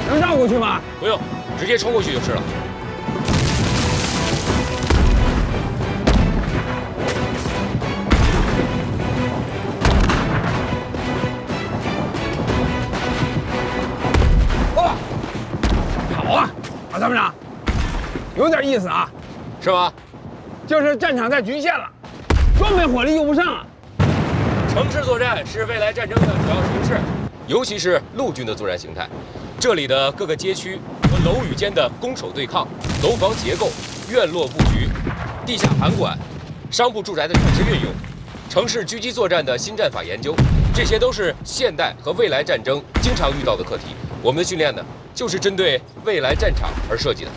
能绕过去吗？不用，直接冲过去就是了。哦，好啊，马参谋长，有点意思啊。是吧？就是战场在局限了，装备火力用不上啊。城市作战是未来战争的主要形式，尤其是陆军的作战形态。这里的各个街区和楼宇间的攻守对抗、楼房结构、院落布局、地下盘管、商铺住宅的城市运用、城市狙击作战的新战法研究，这些都是现代和未来战争经常遇到的课题。我们的训练呢，就是针对未来战场而设计的。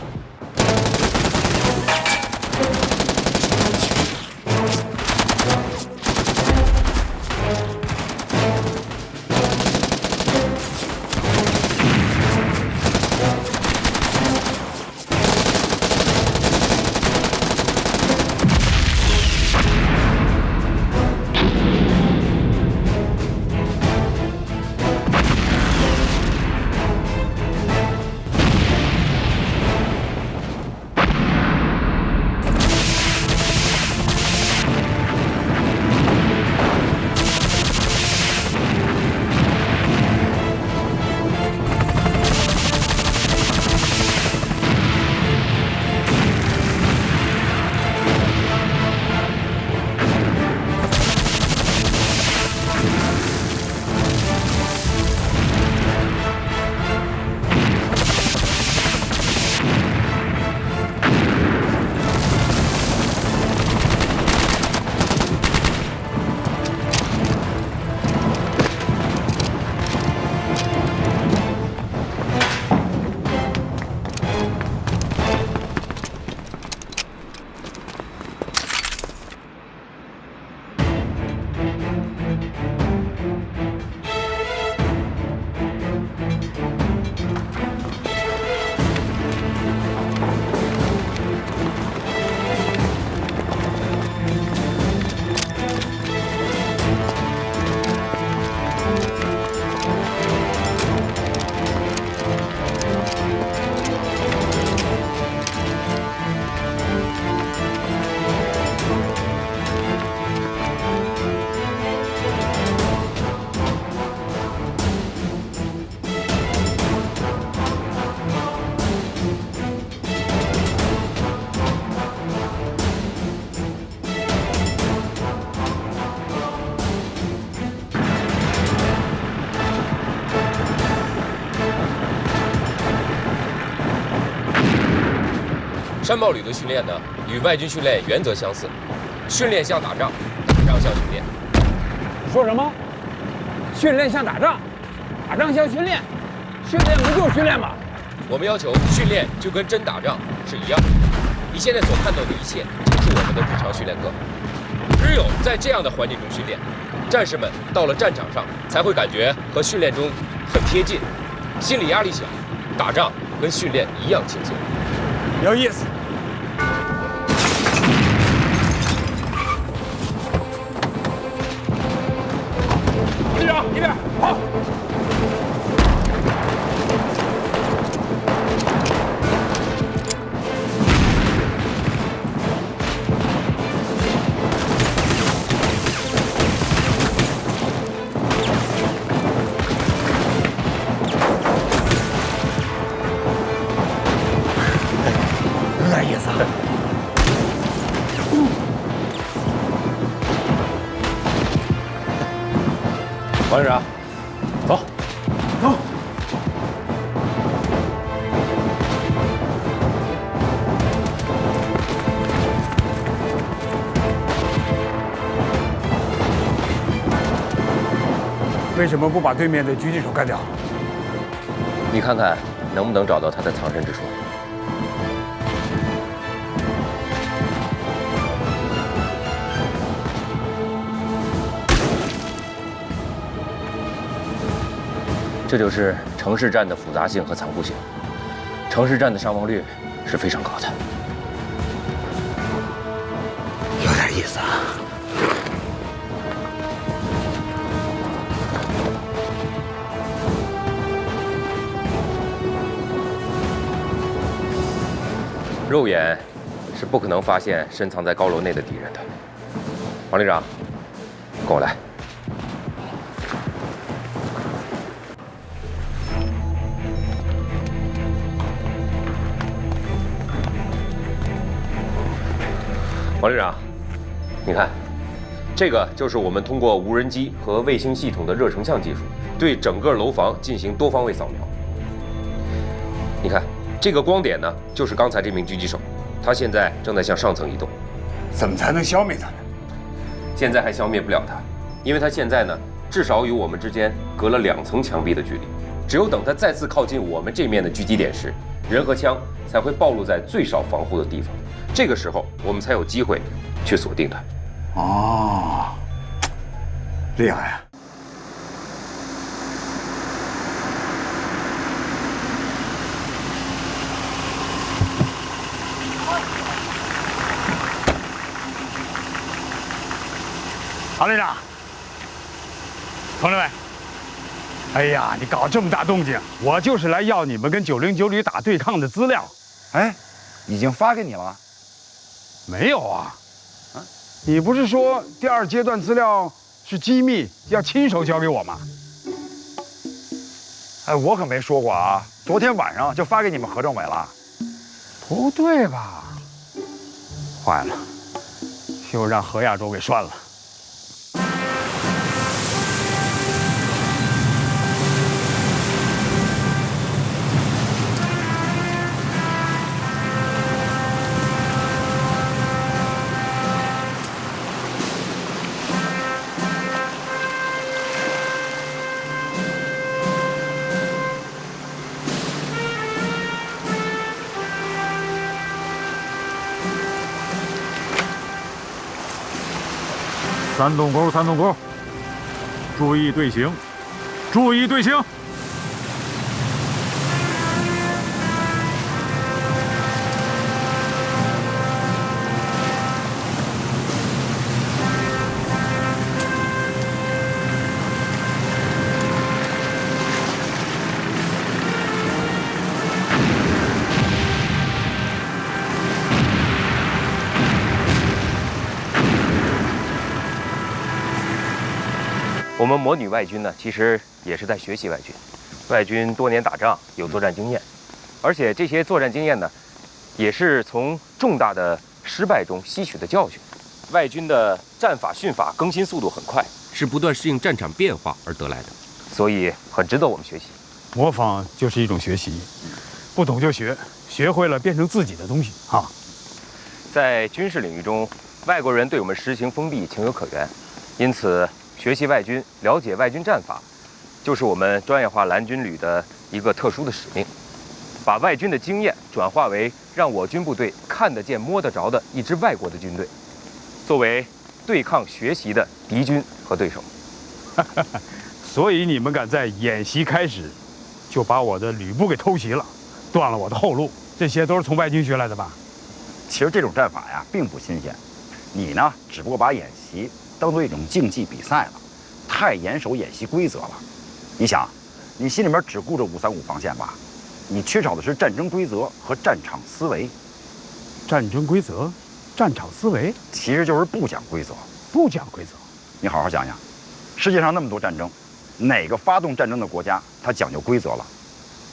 山豹旅的训练呢，与外军训练原则相似，训练像打仗，打仗像训练。你说什么？训练像打仗，打仗像训练，训练不就是训练吗？我们要求训练就跟真打仗是一样的。你现在所看到的一切，就是我们的日常训练课。只有在这样的环境中训练，战士们到了战场上才会感觉和训练中很贴近，心理压力小，打仗跟训练一样轻松。有意思。队长，一边好。有点意思。王队长，走，走。为什么不把对面的狙击手干掉？你看看能不能找到他的藏身之处。这就是城市战的复杂性和残酷性。城市战的伤亡率是非常高的。有点意思啊。肉眼是不可能发现深藏在高楼内的敌人的。王连长，跟我来。王连长，你看，这个就是我们通过无人机和卫星系统的热成像技术，对整个楼房进行多方位扫描。你看，这个光点呢，就是刚才这名狙击手，他现在正在向上层移动。怎么才能消灭他呢？现在还消灭不了他，因为他现在呢，至少与我们之间隔了2层墙壁的距离。只有等他再次靠近我们这面的狙击点时，人和枪才会暴露在最少防护的地方。这个时候，我们才有机会去锁定他。哦，厉害啊！郝连长，同志们，哎呀，你搞这么大动静，我就是来要你们跟909旅打对抗的资料。哎，已经发给你了。没有啊，你不是说第2阶段资料是机密，要亲手交给我吗？哎，我可没说过啊，昨天晚上就发给你们何政委了。不对吧？坏了，又让何亚洲给涮了。3洞沟，3洞沟，注意队形，注意队形。我们魔女外军呢，其实也是在学习外军。外军多年打仗，有作战经验，而且这些作战经验呢，也是从重大的失败中吸取的教训。外军的战法训法更新速度很快，是不断适应战场变化而得来的，所以很值得我们学习。模仿就是一种学习，不懂就学，学会了变成自己的东西啊。在军事领域中，外国人对我们实行封闭情有可原，因此学习外军、了解外军战法，就是我们专业化蓝军旅的一个特殊的使命，把外军的经验转化为让我军部队看得见、摸得着的一支外国的军队，作为对抗学习的敌军和对手。所以你们敢在演习开始就把我的旅部给偷袭了，断了我的后路，这些都是从外军学来的吧？其实这种战法呀，并不新鲜。你呢，只不过把演习当做一种竞技比赛了，太严守演习规则了。你想，你心里面只顾着535防线吧？你缺少的是战争规则和战场思维。战争规则、战场思维，其实就是不讲规则。不讲规则。你好好想想，世界上那么多战争，哪个发动战争的国家它讲究规则了？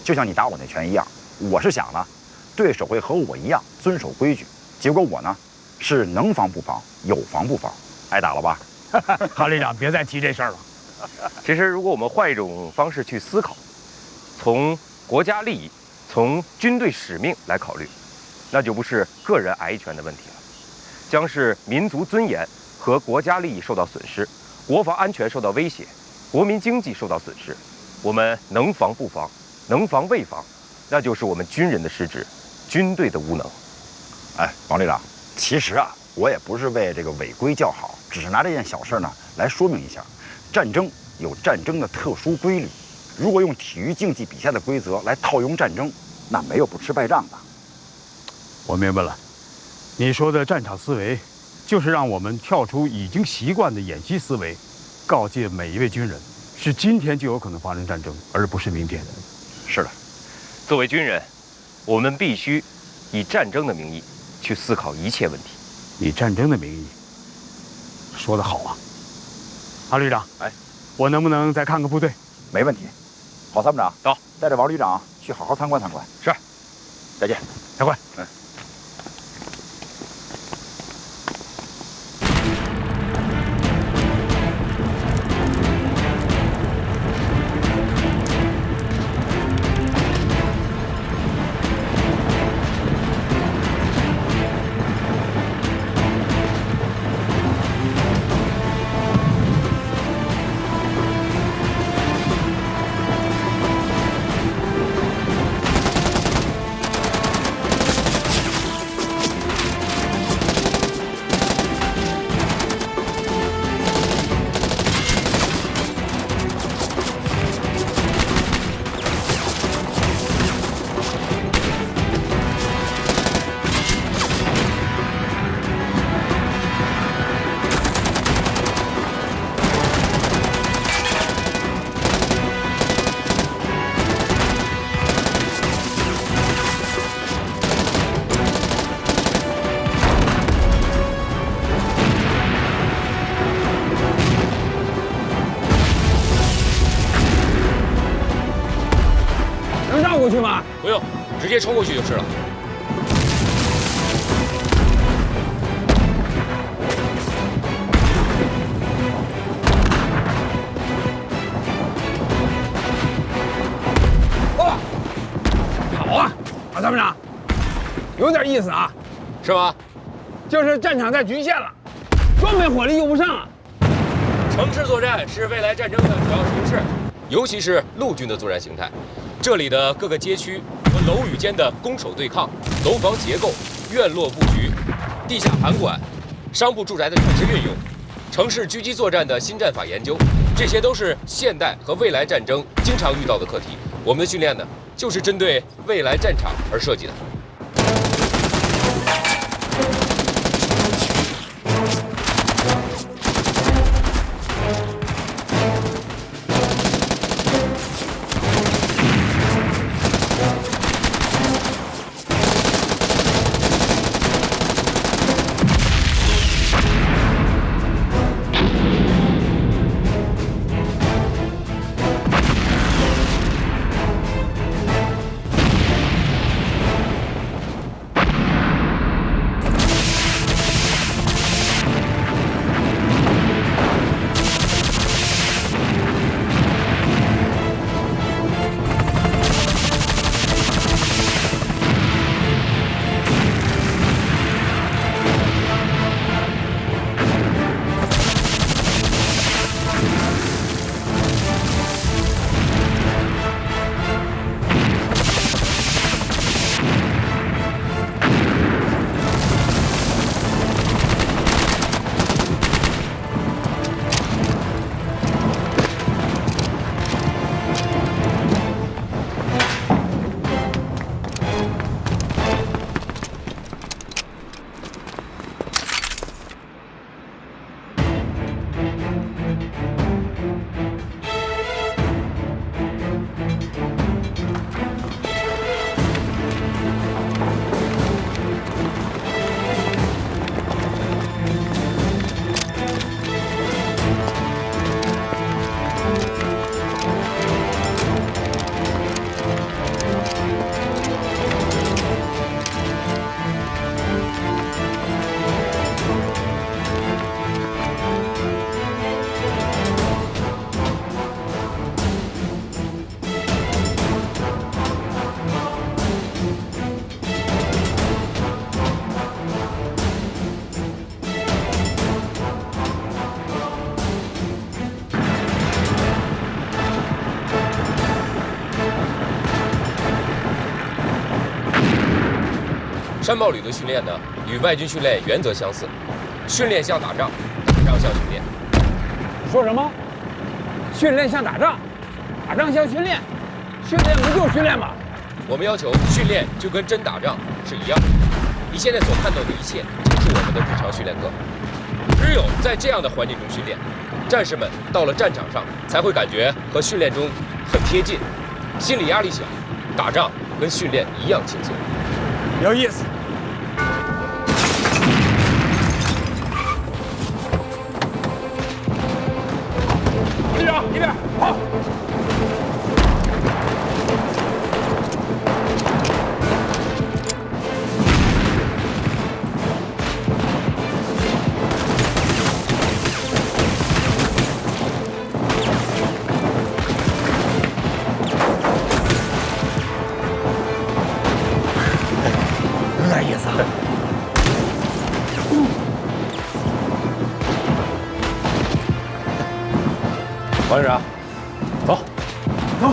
就像你打我那拳一样，我是想了，对手会和我一样遵守规矩，结果我呢，是能防不防，有防不防，挨打了吧？郝连长，别再提这事儿了。其实，如果我们换一种方式去思考，从国家利益、从军队使命来考虑，那就不是个人挨一拳的问题了，将是民族尊严和国家利益受到损失，国防安全受到威胁，国民经济受到损失。我们能防不防，能防未防，那就是我们军人的失职，军队的无能。哎，王旅长，其实啊，我也不是为这个违规叫好，只是拿这件小事呢来说明一下，战争有战争的特殊规律。如果用体育竞技比赛的规则来套用战争，那没有不吃败仗的。我明白了，你说的战场思维，就是让我们跳出已经习惯的演习思维，告诫每一位军人，是今天就有可能发生战争，而不是明天。是的，作为军人，我们必须以战争的名义去思考一切问题。以战争的名义，说得好啊！阿旅长，哎，我能不能再看个部队？没问题。郝参谋长，到，带着王旅长去好好参观参观。是，再见。再会。能绕过去吗？不用，直接冲过去就是了。哦，好啊，郝参谋长，有点意思啊。是吗？就是战场太局限了，装备火力用不上啊。城市作战是未来战争的主要形式，尤其是陆军的作战形态。这里的各个街区和楼宇间的攻守对抗、楼房结构、院落布局、地下盘管、商铺住宅的产生运用、城市狙击作战的新战法研究，这些都是现代和未来战争经常遇到的课题。我们的训练呢，就是针对未来战场而设计的。山豹旅的训练呢，与外军训练原则相似，训练像打仗，打仗像训练。你说什么？训练像打仗，打仗像训练，训练不就是训练吗？我们要求训练就跟真打仗是一样的。你现在所看到的一切，就是我们的日常训练课。只有在这样的环境中训练，战士们到了战场上才会感觉和训练中很贴近，心理压力小，打仗跟训练一样轻松。有意思。队长，一边跑。有点意思。王队长，走。走。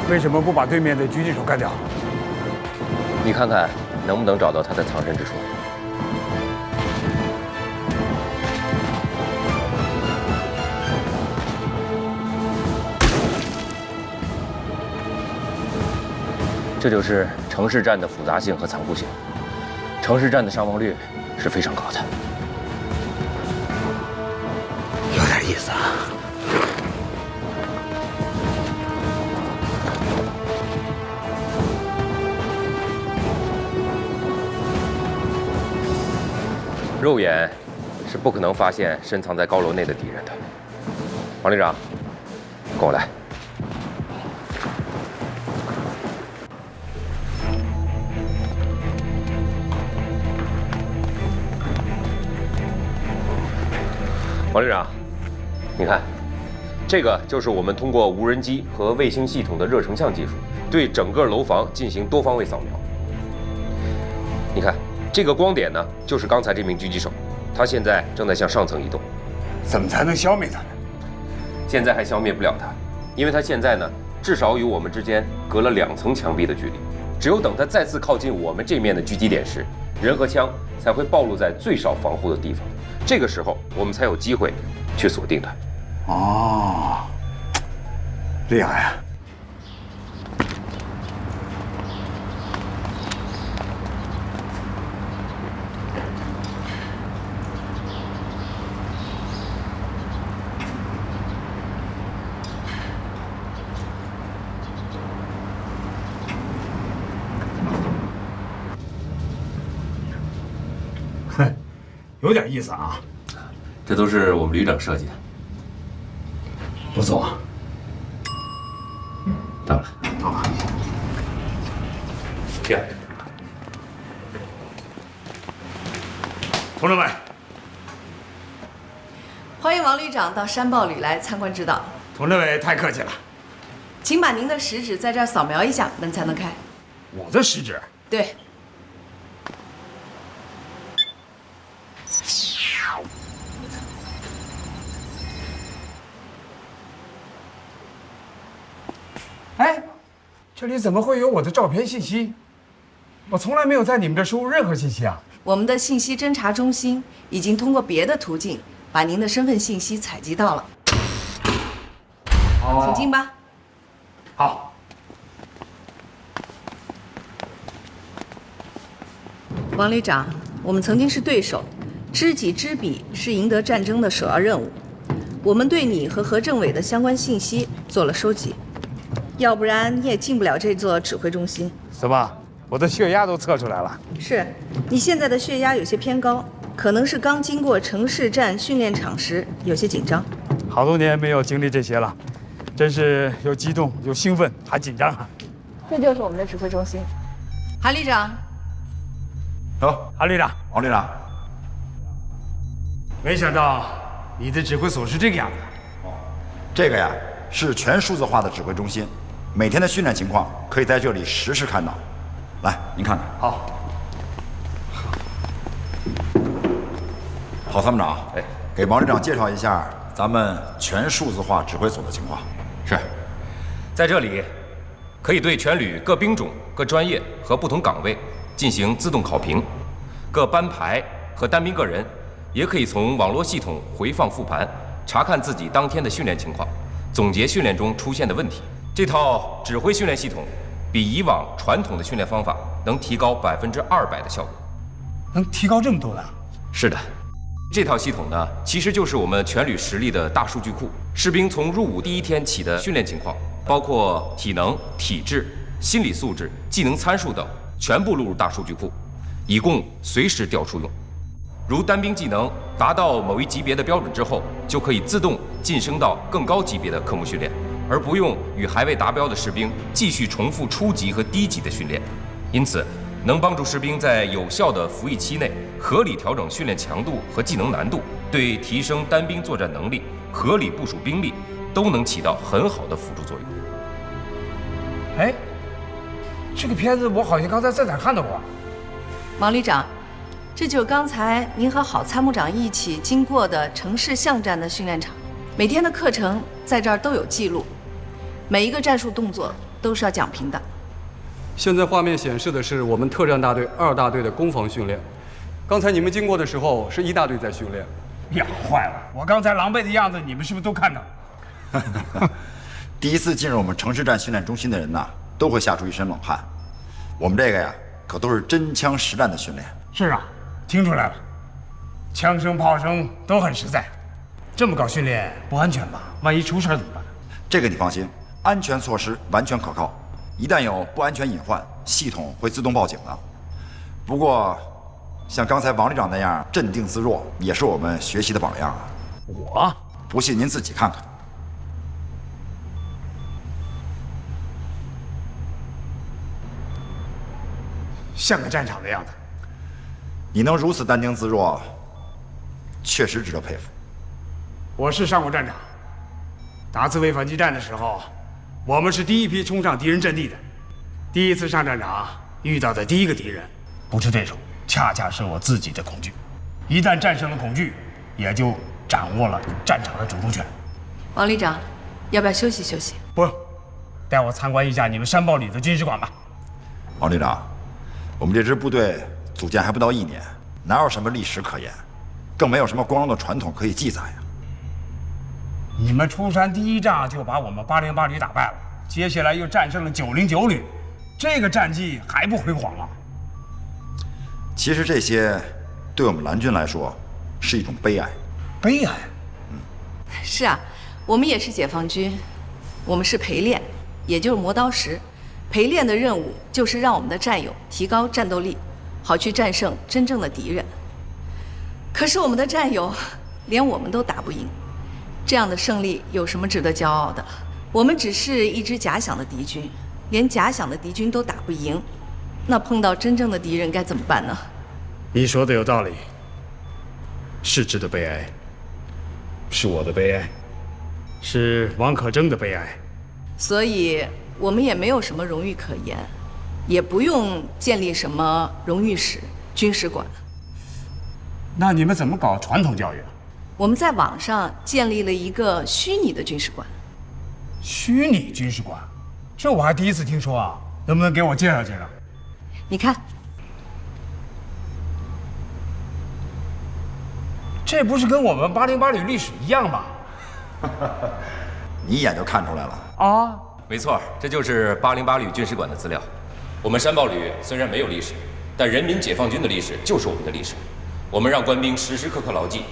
为什么不把对面的狙击手干掉？你看看能不能找到他的藏身之处。这就是城市战的复杂性和残酷性。城市战的伤亡率是非常高的。有点意思啊。肉眼是不可能发现深藏在高楼内的敌人的。王旅长，跟我来。王旅长，你看，这个就是我们通过无人机和卫星系统的热成像技术，对整个楼房进行多方位扫描。你看，这个光点呢，就是刚才这名狙击手，他现在正在向上层移动。怎么才能消灭他呢？现在还消灭不了他，因为他现在呢，至少与我们之间隔了2层墙壁的距离。只有等他再次靠近我们这面的狙击点时，人和枪才会暴露在最少防护的地方。这个时候，我们才有机会去锁定他。哦，厉害啊！哼，有点意思啊。这都是我们旅长设计的。不错。到了，到了。这样，同志们，欢迎王旅长到山豹旅来参观指导。同志们太客气了。请把您的食指在这儿扫描一下，门才能开。我的食指。对。哎，这里怎么会有我的照片信息？我从来没有在你们这输入任何信息啊！我们的信息侦查中心已经通过别的途径把您的身份信息采集到了。请进吧。好。王旅长，我们曾经是对手，知己知彼是赢得战争的首要任务。我们对你和何政委的相关信息做了收集。要不然你也进不了这座指挥中心。怎么，我的血压都测出来了？是，你现在的血压有些偏高，可能是刚经过城市战训练场时有些紧张。好多年没有经历这些了，真是又激动又兴奋还紧张啊！这就是我们的指挥中心。韩旅长。好，韩旅长，王旅长，没想到你的指挥所是这个样子。这个呀是全数字化的指挥中心，每天的训练情况可以在这里实时看到。来，您看看。好。郝参谋长，给王旅长介绍一下咱们全数字化指挥所的情况。是，在这里，可以对全旅各兵种、各专业和不同岗位进行自动考评，各班排和单兵个人也可以从网络系统回放复盘，查看自己当天的训练情况，总结训练中出现的问题。这套指挥训练系统比以往传统的训练方法能提高200%的效果。能提高这么多呢？是的，这套系统呢，其实就是我们全旅实力的大数据库。士兵从入伍第一天起的训练情况，包括体能、体质、心理素质、技能参数等，全部录入大数据库，以供随时调出用。如单兵技能达到某一级别的标准之后，就可以自动晋升到更高级别的科目训练，而不用与还未达标的士兵继续重复初级和低级的训练。因此，能帮助士兵在有效的服役期内合理调整训练强度和技能难度，对提升单兵作战能力、合理部署兵力都能起到很好的辅助作用。哎，这个片子我好像刚才在哪看到过。王旅长，这就是刚才您和郝参谋长一起经过的城市巷战的训练场，每天的课程在这儿都有记录，每一个战术动作都是要讲评的。现在画面显示的是我们特战大队2大队的攻防训练。刚才你们经过的时候，是1大队在训练。呀，坏了！我刚才狼狈的样子，你们是不是都看到了？第一次进入我们城市战训练中心的人呐，都会吓出一身冷汗。我们这个呀，可都是真枪实弹的训练。是啊，听出来了，枪声炮声都很实在。这么搞训练不安全吧？万一出事怎么办？这个你放心，安全措施完全可靠。一旦有不安全隐患，系统会自动报警的。不过，像刚才王旅长那样镇定自若，也是我们学习的榜样啊。我不信您自己看看。像个战场的样子。你能如此淡定自若，确实值得佩服。我是上过战场，打自卫反击战的时候，我们是第一批冲上敌人阵地的。第一次上战场遇到的第一个敌人，不是对手，恰恰是我自己的恐惧。一旦战胜了恐惧，也就掌握了战场的主动权。王旅长，要不要休息休息？不用，带我参观一下你们山豹旅的军事馆吧。王旅长，我们这支部队组建还不到1年，哪有什么历史可言，更没有什么光荣的传统可以记载呀。你们出山第一仗就把我们808旅打败了，接下来又战胜了909旅，这个战绩还不辉煌啊？其实这些对我们蓝军来说是一种悲哀。悲哀？是啊，我们也是解放军，我们是陪练，也就是磨刀石。陪练的任务就是让我们的战友提高战斗力，好去战胜真正的敌人。可是我们的战友连我们都打不赢，这样的胜利有什么值得骄傲的？我们只是一支假想的敌军，连假想的敌军都打不赢，那碰到真正的敌人该怎么办呢？你说的有道理，是值得悲哀，是我的悲哀，是王可争的悲哀。所以我们也没有什么荣誉可言，也不用建立什么荣誉室、军事馆。那你们怎么搞传统教育啊？我们在网上建立了一个虚拟的军事馆。虚拟军事馆，这我还第一次听说啊！能不能给我介绍介绍？你看，这不是跟我们808旅历史一样吗？你一眼就看出来了啊！没错，这就是808旅军事馆的资料。我们山豹旅虽然没有历史，但人民解放军的历史就是我们的历史。我们让官兵时时刻刻牢记，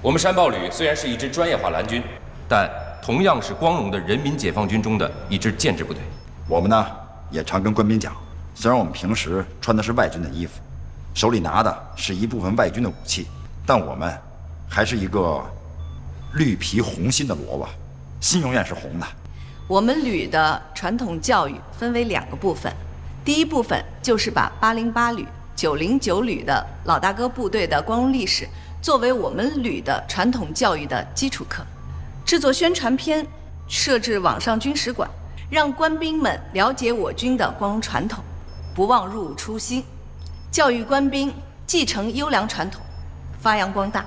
我们山豹旅虽然是一支专业化蓝军，但同样是光荣的人民解放军中的一支建制部队。我们呢也常跟官兵讲，虽然我们平时穿的是外军的衣服，手里拿的是一部分外军的武器，但我们还是一个绿皮红心的萝卜，心永远是红的。我们旅的传统教育分为2个部分，第一部分就是把808旅、909旅的老大哥部队的光荣历史作为我们旅的传统教育的基础课，制作宣传片，设置网上军史馆，让官兵们了解我军的光荣传统，不忘入伍初心，教育官兵继承优良传统，发扬光大。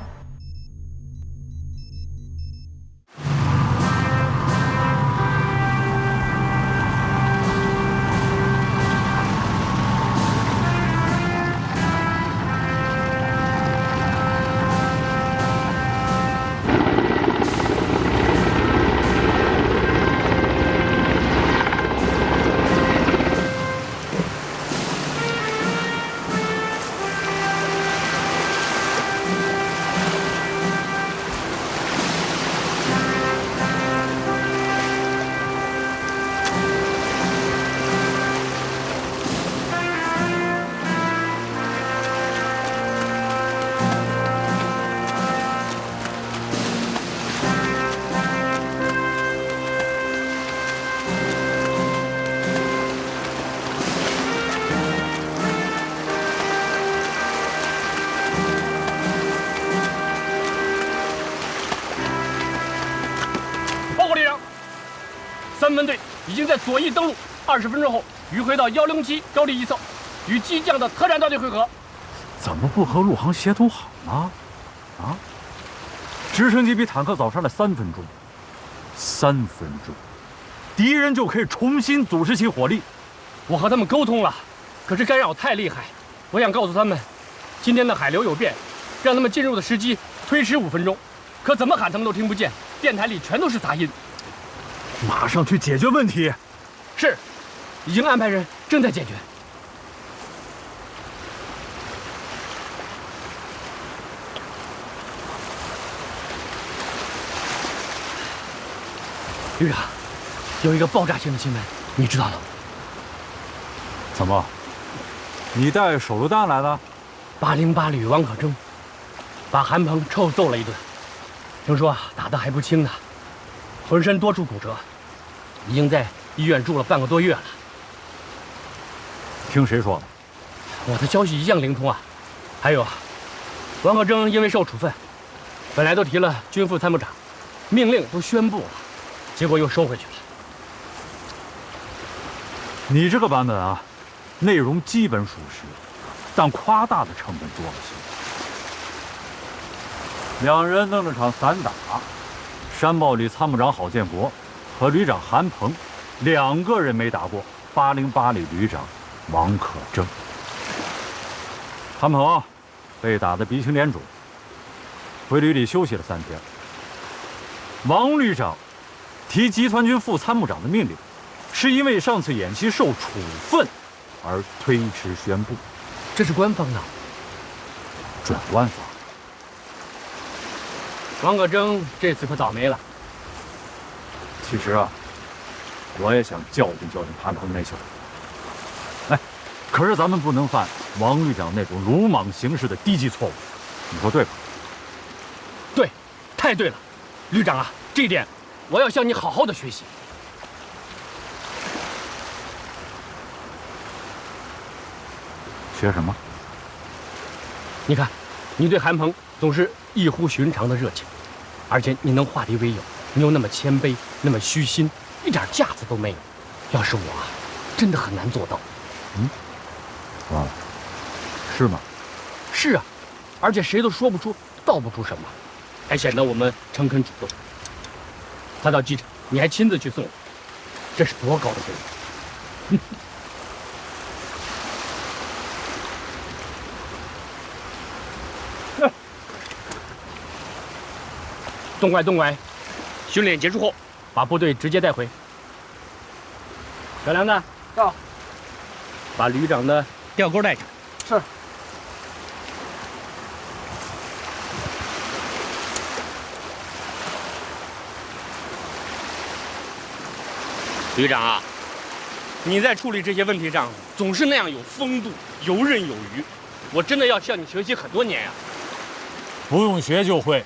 咱们队已经在左翼登陆，20分钟后迂回到107高地一侧，与机降的特战大队会合。怎么不和陆航协同好呢？啊？直升机比坦克早上来3分钟，3分钟，敌人就可以重新组织起火力。我和他们沟通了，可是干扰太厉害。我想告诉他们，今天的海流有变，让他们进入的时机推迟5分钟。可怎么喊他们都听不见，电台里全都是杂音。马上去解决问题。是，已经安排人正在解决。旅长，有一个爆炸性的新闻，你知道吗？怎么？你带手榴弹来了？808旅王可征把韩鹏臭揍了一顿，听说打得还不轻呢，浑身多处骨折，已经在医院住了半个多月了。听谁说的？我的消息一向灵通啊。还有，王可征因为受处分，本来都提了军副参谋长，命令都宣布了，结果又收回去了。你这个版本啊，内容基本属实，但夸大的成分多了些。2人弄了场散打，山豹旅参谋长郝建国和旅长韩鹏2个人没打过808旅旅长王可征。韩鹏被打得鼻青脸肿，回旅里休息了3天。王旅长提集团军副参谋长的命令，是因为上次演习受处分而推迟宣布。这是官方的，准官方。王可征这次可倒霉了。其实啊，我也想教训教训韩鹏那小子。哎，可是咱们不能犯王旅长那种鲁莽行事的低级错误，你说对吧？对，太对了，旅长啊，这一点我要向你好好的学习。学什么？你看，你对韩鹏总是异乎寻常的热情，而且你能化敌为友，你又那么谦卑，那么虚心，一点架子都没有。要是我啊，真的很难做到。啊，是吗？是啊，而且谁都说不出道不出什么，还显得我们诚恳主动。他到机场，你还亲自去送我，这是多高的贵人！东拐东拐，训练结束后，把部队直接带回。小梁子，到，把旅长的吊钩带上。是。旅长啊，你在处理这些问题上总是那样有风度、游刃有余，我真的要向你学习很多年呀。不用学就会。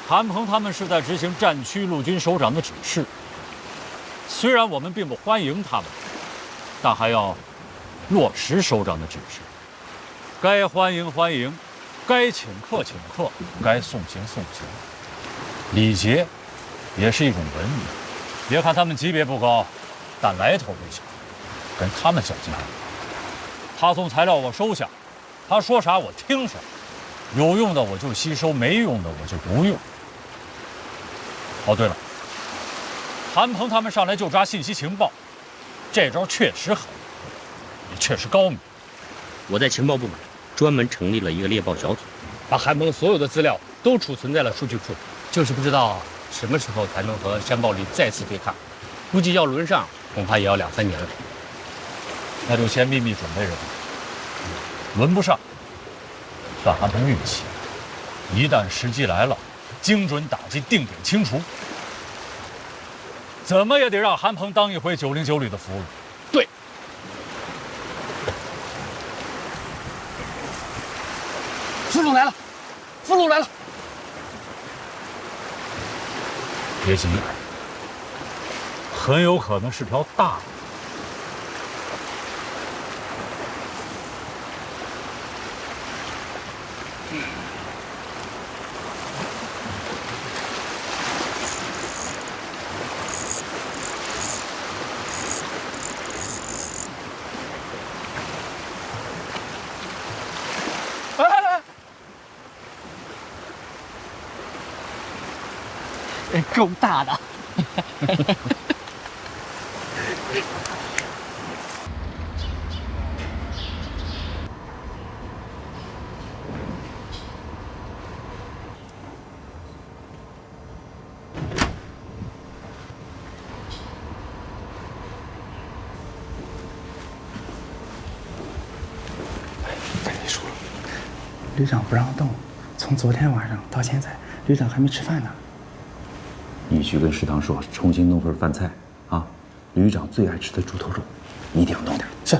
韩鹏他们是在执行战区陆军首长的指示，虽然我们并不欢迎他们，但还要落实首长的指示。该欢迎欢迎，该请客请客，该送行送行。礼节也是一种文明。别看他们级别不高，但来头不小，跟他们较劲。他送材料我收下，他说啥我听啥，有用的我就吸收，没用的我就不用。哦，对了，韩鹏他们上来就抓信息情报，这招确实狠，也确实高明。我在情报部门专门成立了一个猎豹小组，把韩鹏所有的资料都储存在了数据库，就是不知道什么时候才能和山豹旅再次对抗，估计要轮上恐怕也要2、3年了。那就先秘密准备着吧。轮不上，算韩鹏运气。一旦时机来了，精准打击，定点清除。怎么也得让韩鹏当一回909旅的俘虏。对。俘虏来了，俘虏来了。别急，很有可能是条大鱼。够大的。旅长不让动，从昨天晚上到现在，旅长还没吃饭呢。你去跟食堂说，重新弄份饭菜啊，旅长最爱吃的猪头肉，一定要弄点。是。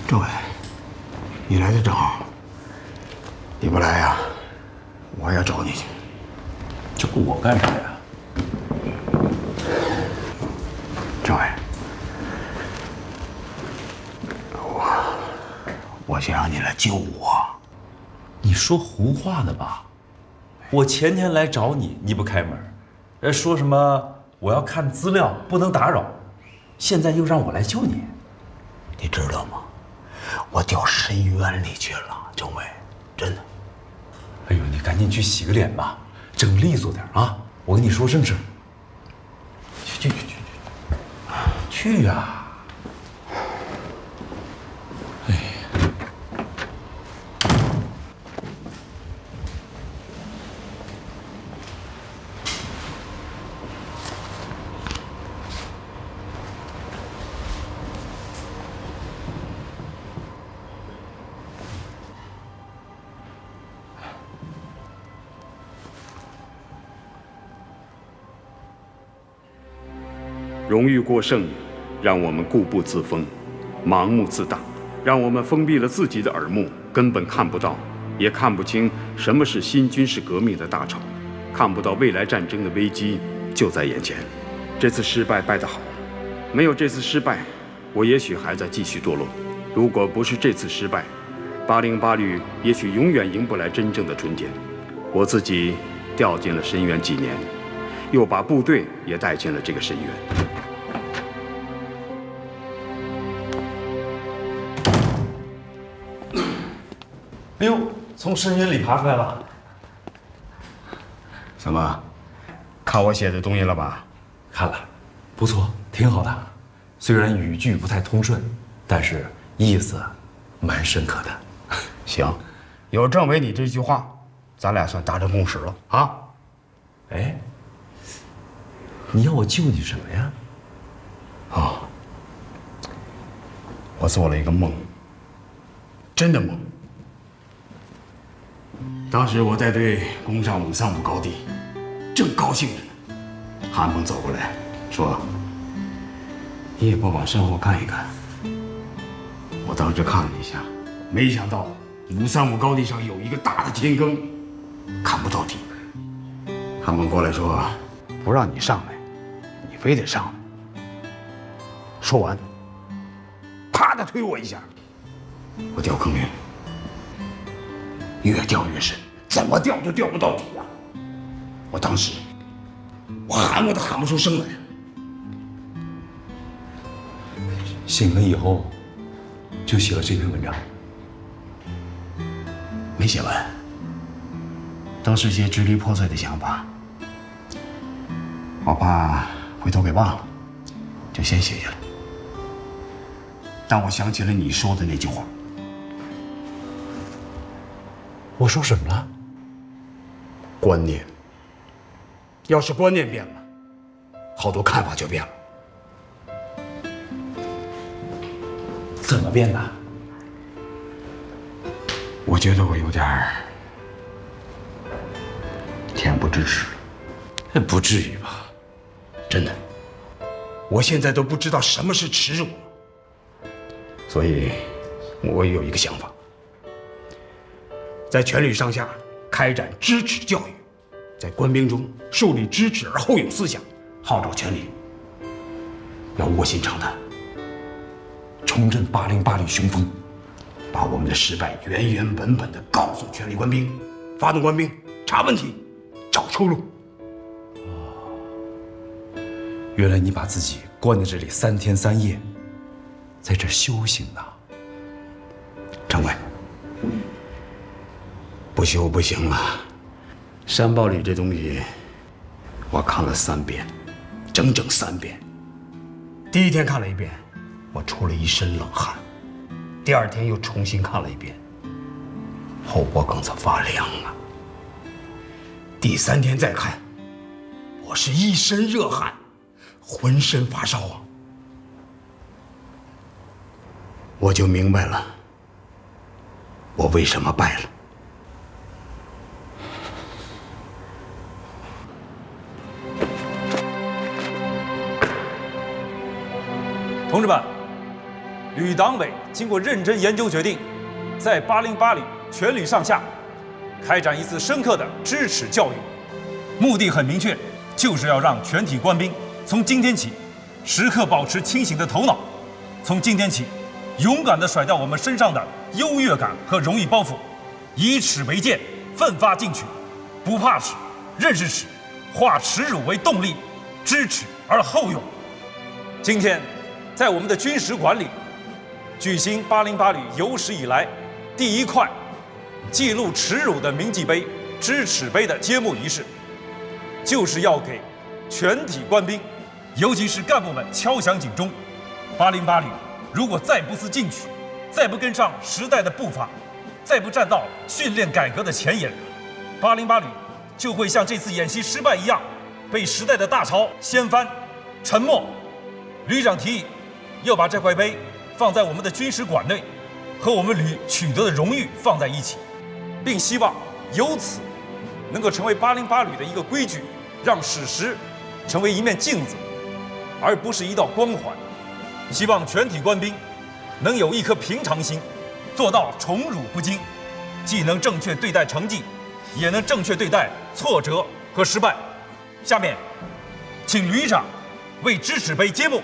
政委，你来的正好。你不来呀，我还要找你去。找我干啥呀？政委，我想让你来救我。你说胡话呢吧？我前天来找你，你不开门，说什么我要看资料，不能打扰，现在又让我来救你，你知道吗？我掉深渊里去了，政委，真的。哎呦，你赶紧去洗个脸吧，整利索点啊！我跟你说正事。去呀！荣誉过剩，让我们固步自封，盲目自大，让我们封闭了自己的耳目，根本看不到，也看不清什么是新军事革命的大潮，看不到未来战争的危机就在眼前。这次失败败得好，没有这次失败，我也许还在继续堕落。如果不是这次失败，808旅也许永远迎不来真正的春天。我自己掉进了深渊几年，又把部队也带进了这个深渊。哎呦，从深渊里爬出来了。怎么，看我写的东西了吧？看了，不错，挺好的。虽然语句不太通顺，但是意思蛮深刻的。行，有政委你这句话，咱俩算达成共识了啊。哎，你要我救你什么呀？啊，我做了一个梦，真的梦。当时我带队攻上535高地，正高兴着呢，韩鹏走过来说：“你也不往身后看一看。”我当时看了一下，没想到535高地上有一个大的天坑，看不到底。韩鹏过来说：“不让你上来，你非得上来。”说完，啪的推我一下，我掉坑里了。越掉越深，怎么掉都掉不到底呀！我当时，我喊我都喊不出声来。醒了以后，就写了这篇文章。没写完，都是些支离破碎的想法，我怕回头给忘了，就先写下来。但我想起了你说的那句话。我说什么了？观念。要是观念变了，好多看法就变了。怎么变的？我觉得我有点恬不知耻了。不至于吧？真的，我现在都不知道什么是耻辱了。所以，我有一个想法。在全旅上下开展知耻教育，在官兵中树立知耻而后勇思想，号召全旅要卧薪尝胆，重振808旅雄风，把我们的失败原原本本的告诉全体官兵，发动官兵查问题，找出路。原来你把自己关在这里3天3夜，在这修行呢。政委，不修不行了。山报里这东西，我看了3遍，整整3遍。第一天看了1遍，我出了一身冷汗；第2天又重新看了1遍，后脖梗子发凉了；第3天再看，我是一身热汗，浑身发烧啊！我就明白了，我为什么败了。同志们，旅党委经过认真研究决定，在808旅全旅上下开展一次深刻的知耻教育，目的很明确，就是要让全体官兵从今天起时刻保持清醒的头脑，从今天起勇敢地甩掉我们身上的优越感和荣誉包袱，以耻为鉴，奋发进取，不怕耻，认识耻，化耻辱为动力，知耻而后勇。今天，在我们的军史馆里，举行808旅有史以来第1块记录耻辱的铭记碑——知耻碑的揭幕仪式，就是要给全体官兵，尤其是干部们敲响警钟。808旅如果再不思进取，再不跟上时代的步伐，再不站到训练改革的前沿，808旅就会像这次演习失败一样，被时代的大潮掀翻，沉没。旅长提议要把这块碑放在我们的军史馆内，和我们旅取得的荣誉放在一起，并希望由此能够成为808旅的一个规矩，让史实成为一面镜子，而不是一道光环。希望全体官兵能有一颗平常心，做到宠辱不惊，既能正确对待成绩，也能正确对待挫折和失败。下面，请旅长为知耻碑揭幕。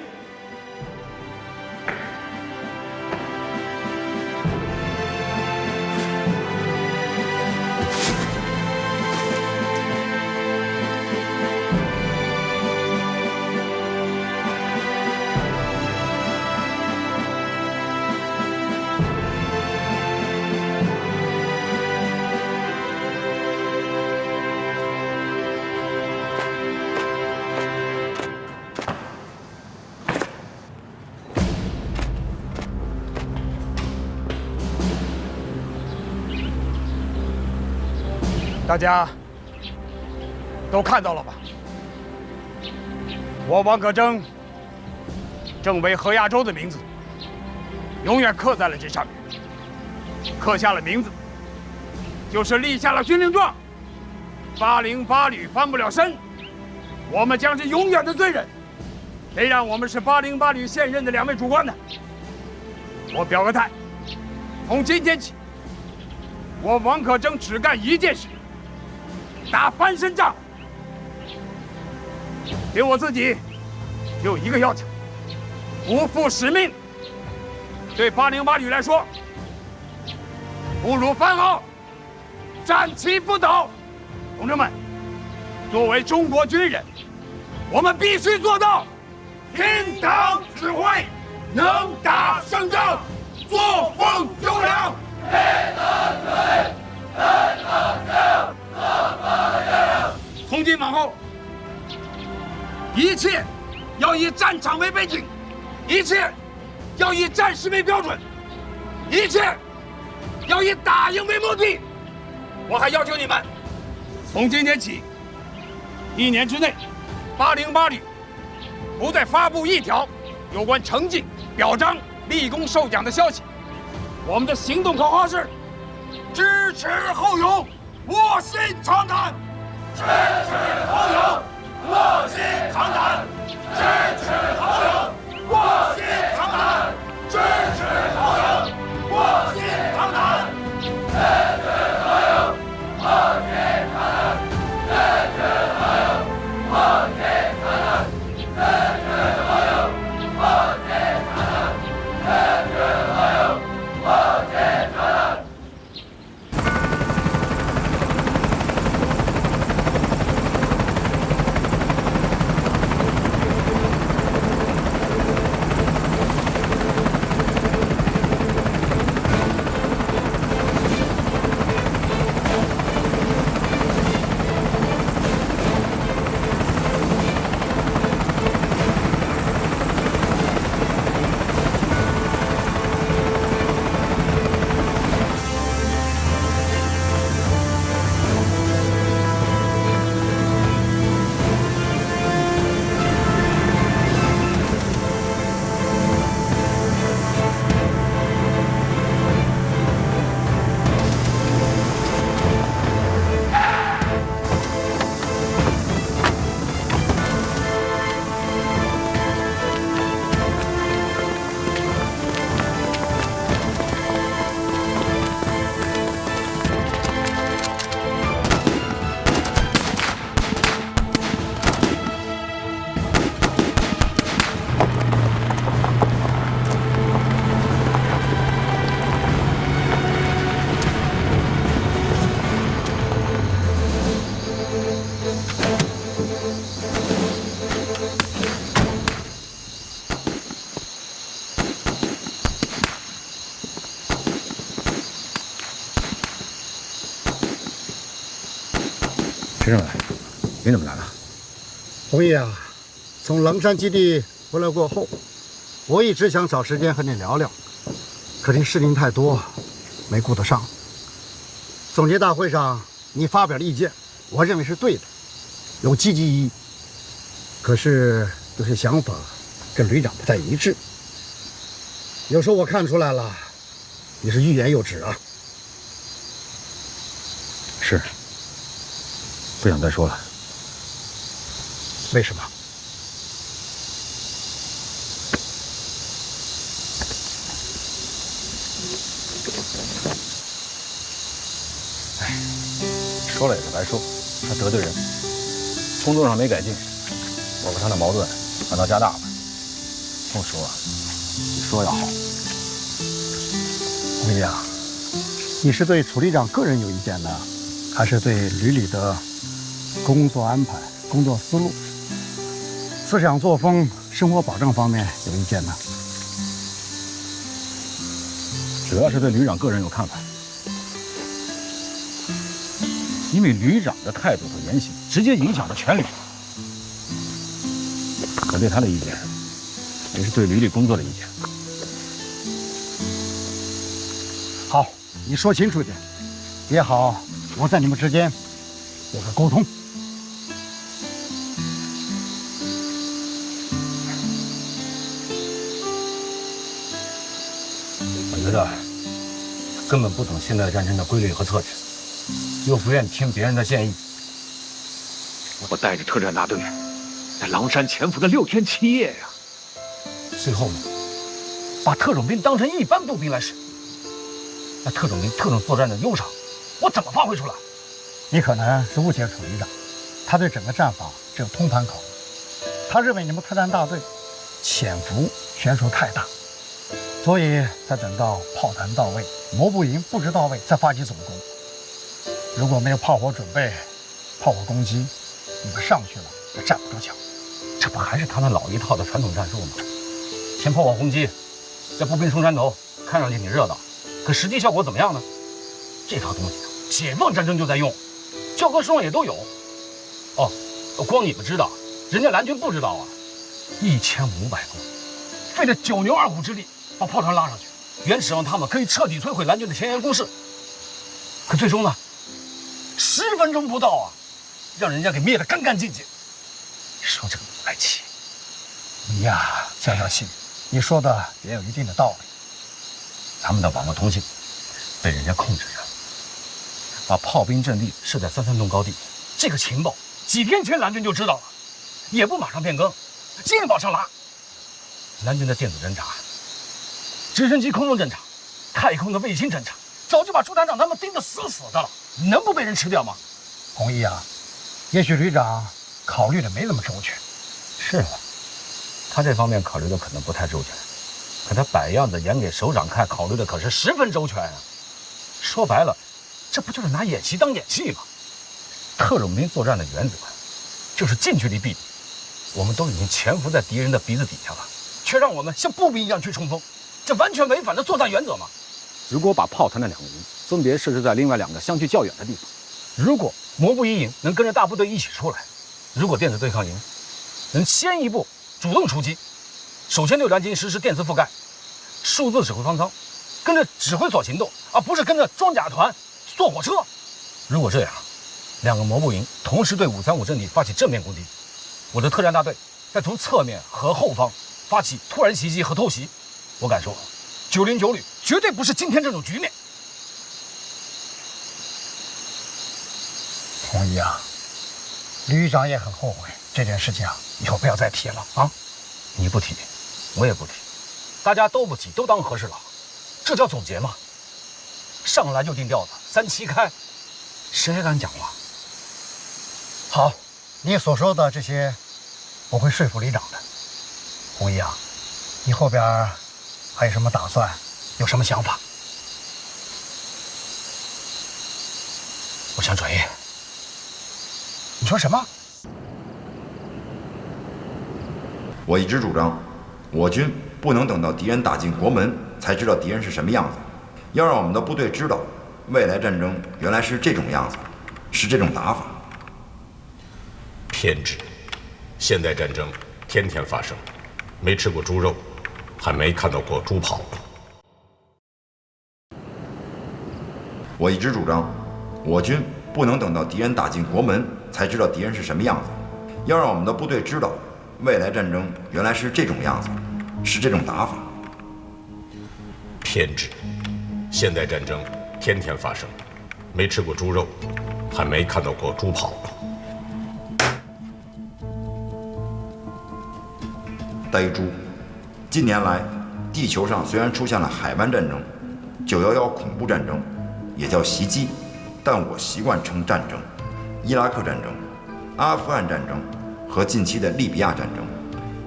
大家都看到了吧？我王可争正为何亚洲的名字永远刻在了这上面，刻下了名字，就是立下了军令状。808旅翻不了身，我们将是永远的罪人。谁让我们是808旅现任的2位主官呢？我表个态，从今天起，我王可争只干一件事。打翻身仗。对我自己只有一个要求：不负使命。对808旅来说，不辱番号，战旗不倒。同志们，作为中国军人，我们必须做到听党指挥，能打胜仗，作风优良。从今往后，一切要以战场为背景，一切要以战时为标准，一切要以打赢为目的。我还要求你们，从今天起，1年之内，808旅不再发布一条有关成绩、表彰、立功受奖的消息。我们的行动口号是：知耻后勇，卧薪尝胆。知耻后勇，卧薪尝胆。知耻后勇，卧薪尝胆。知耻后勇，卧薪尝胆。知耻后勇，卧薪尝胆。知耻后勇，卧薪尝胆。知耻后勇，卧薪尝胆。知耻后勇，卧薪。陈政委，您怎么来了？红毅啊，从狼山基地回来过后，我一直想找时间和你聊聊，可这事情太多，没顾得上。总结大会上你发表的意见，我认为是对的，有积极意义。可是有些想法跟旅长不太一致。有时候我看出来了，你是欲言又止啊。是，不想再说了。为什么？说了也是白说，他得罪人，工作上没改进，我和他的矛盾反倒加大了。不说，比说要好。红毅啊，你是对楚旅长个人有意见呢，还是对旅里的工作安排、工作思路、思想作风、生活保障方面有意见呢？主要是对旅长个人有看法。因为旅长的态度和言行直接影响着全旅。我对他的意见，也是对旅里工作的意见。好，你说清楚点，也好，我在你们之间有个沟通。我觉得根本不懂现代战争的规律和特质。又不愿听别人的建议，我带着特战大队在狼山潜伏了6天7夜呀。最后呢，把特种兵当成一般步兵来使。那特种兵特种作战的优长，我怎么发挥出来？你可能是误解楚旅长，他对整个战法只有通盘考虑。他认为你们特战大队潜伏悬殊太大，所以才等到炮弹到位、摩步营布置到位再发起总攻。如果没有炮火准备、炮火攻击，你们上去了也站不住脚。这不还是他那老一套的传统战术吗？先炮火攻击，再步兵冲山头，看上去挺热闹，可实际效果怎么样呢？这套东西啊，解放战争就在用，教科书上也都有。哦，光你们知道，人家蓝军不知道啊。1500多，费了9牛2虎之力把炮船拉上去，原指望他们可以彻底摧毁蓝军的前沿攻势。可最终呢，10分钟不到啊，让人家给灭得干干净净。你说这个不来气？你呀，江小信，你说的也有一定的道理。咱们的网络通信被人家控制着，把炮兵阵地设在33洞高地，这个情报几天前蓝军就知道了，也不马上变更，硬往上拉。蓝军的电子侦察、直升机空中侦察、太空的卫星侦察，早就把朱团长他们盯得死死的了，能不被人吃掉吗？红衣啊，也许旅长考虑的没那么周全。是啊，他这方面考虑的可能不太周全，可他摆样子演给首长看，考虑的可是10分周全啊。说白了，这不就是拿演习当演戏吗？特种兵作战的原则就是近距离避敌，我们都已经潜伏在敌人的鼻子底下了，却让我们像步兵一样去冲锋，这完全违反了作战原则嘛。如果把炮团的2个营分别设置在另外2个相距较远的地方，如果摩步一营能跟着大部队一起出来，如果电子对抗营能先一步主动出击，首先6团进行实施电磁覆盖，数字指挥方舱，跟着指挥所行动，而不是跟着装甲团坐火车。如果这样，2个摩步营同时对535阵地发起正面攻击，我的特战大队再从侧面和后方发起突然袭击和偷袭，我敢说，909旅绝对不是今天这种局面。红衣啊，旅长也很后悔这件事情啊，以后不要再提了啊！你不提，我也不提，大家都不提，都当和事佬，这叫总结吗？上来就定调子，3七开，谁还敢讲话？好，你所说的这些，我会说服旅长的。红衣啊，你后边还有什么打算？有什么想法？我想转业。你说什么？我一直主张，我军不能等到敌人打进国门才知道敌人是什么样子，要让我们的部队知道，未来战争原来是这种样子，是这种打法。偏执，现代战争天天发生，没吃过猪肉，还没看到过猪跑呢。我一直主张，我军不能等到敌人打进国门才知道敌人是什么样子，要让我们的部队知道，未来战争原来是这种样子，是这种打法。偏执，现代战争天天发生，没吃过猪肉，还没看到过猪跑呢。呆猪，近年来，地球上虽然出现了海湾战争、911恐怖战争，也叫袭击，但我习惯称战争。伊拉克战争、阿富汗战争和近期的利比亚战争、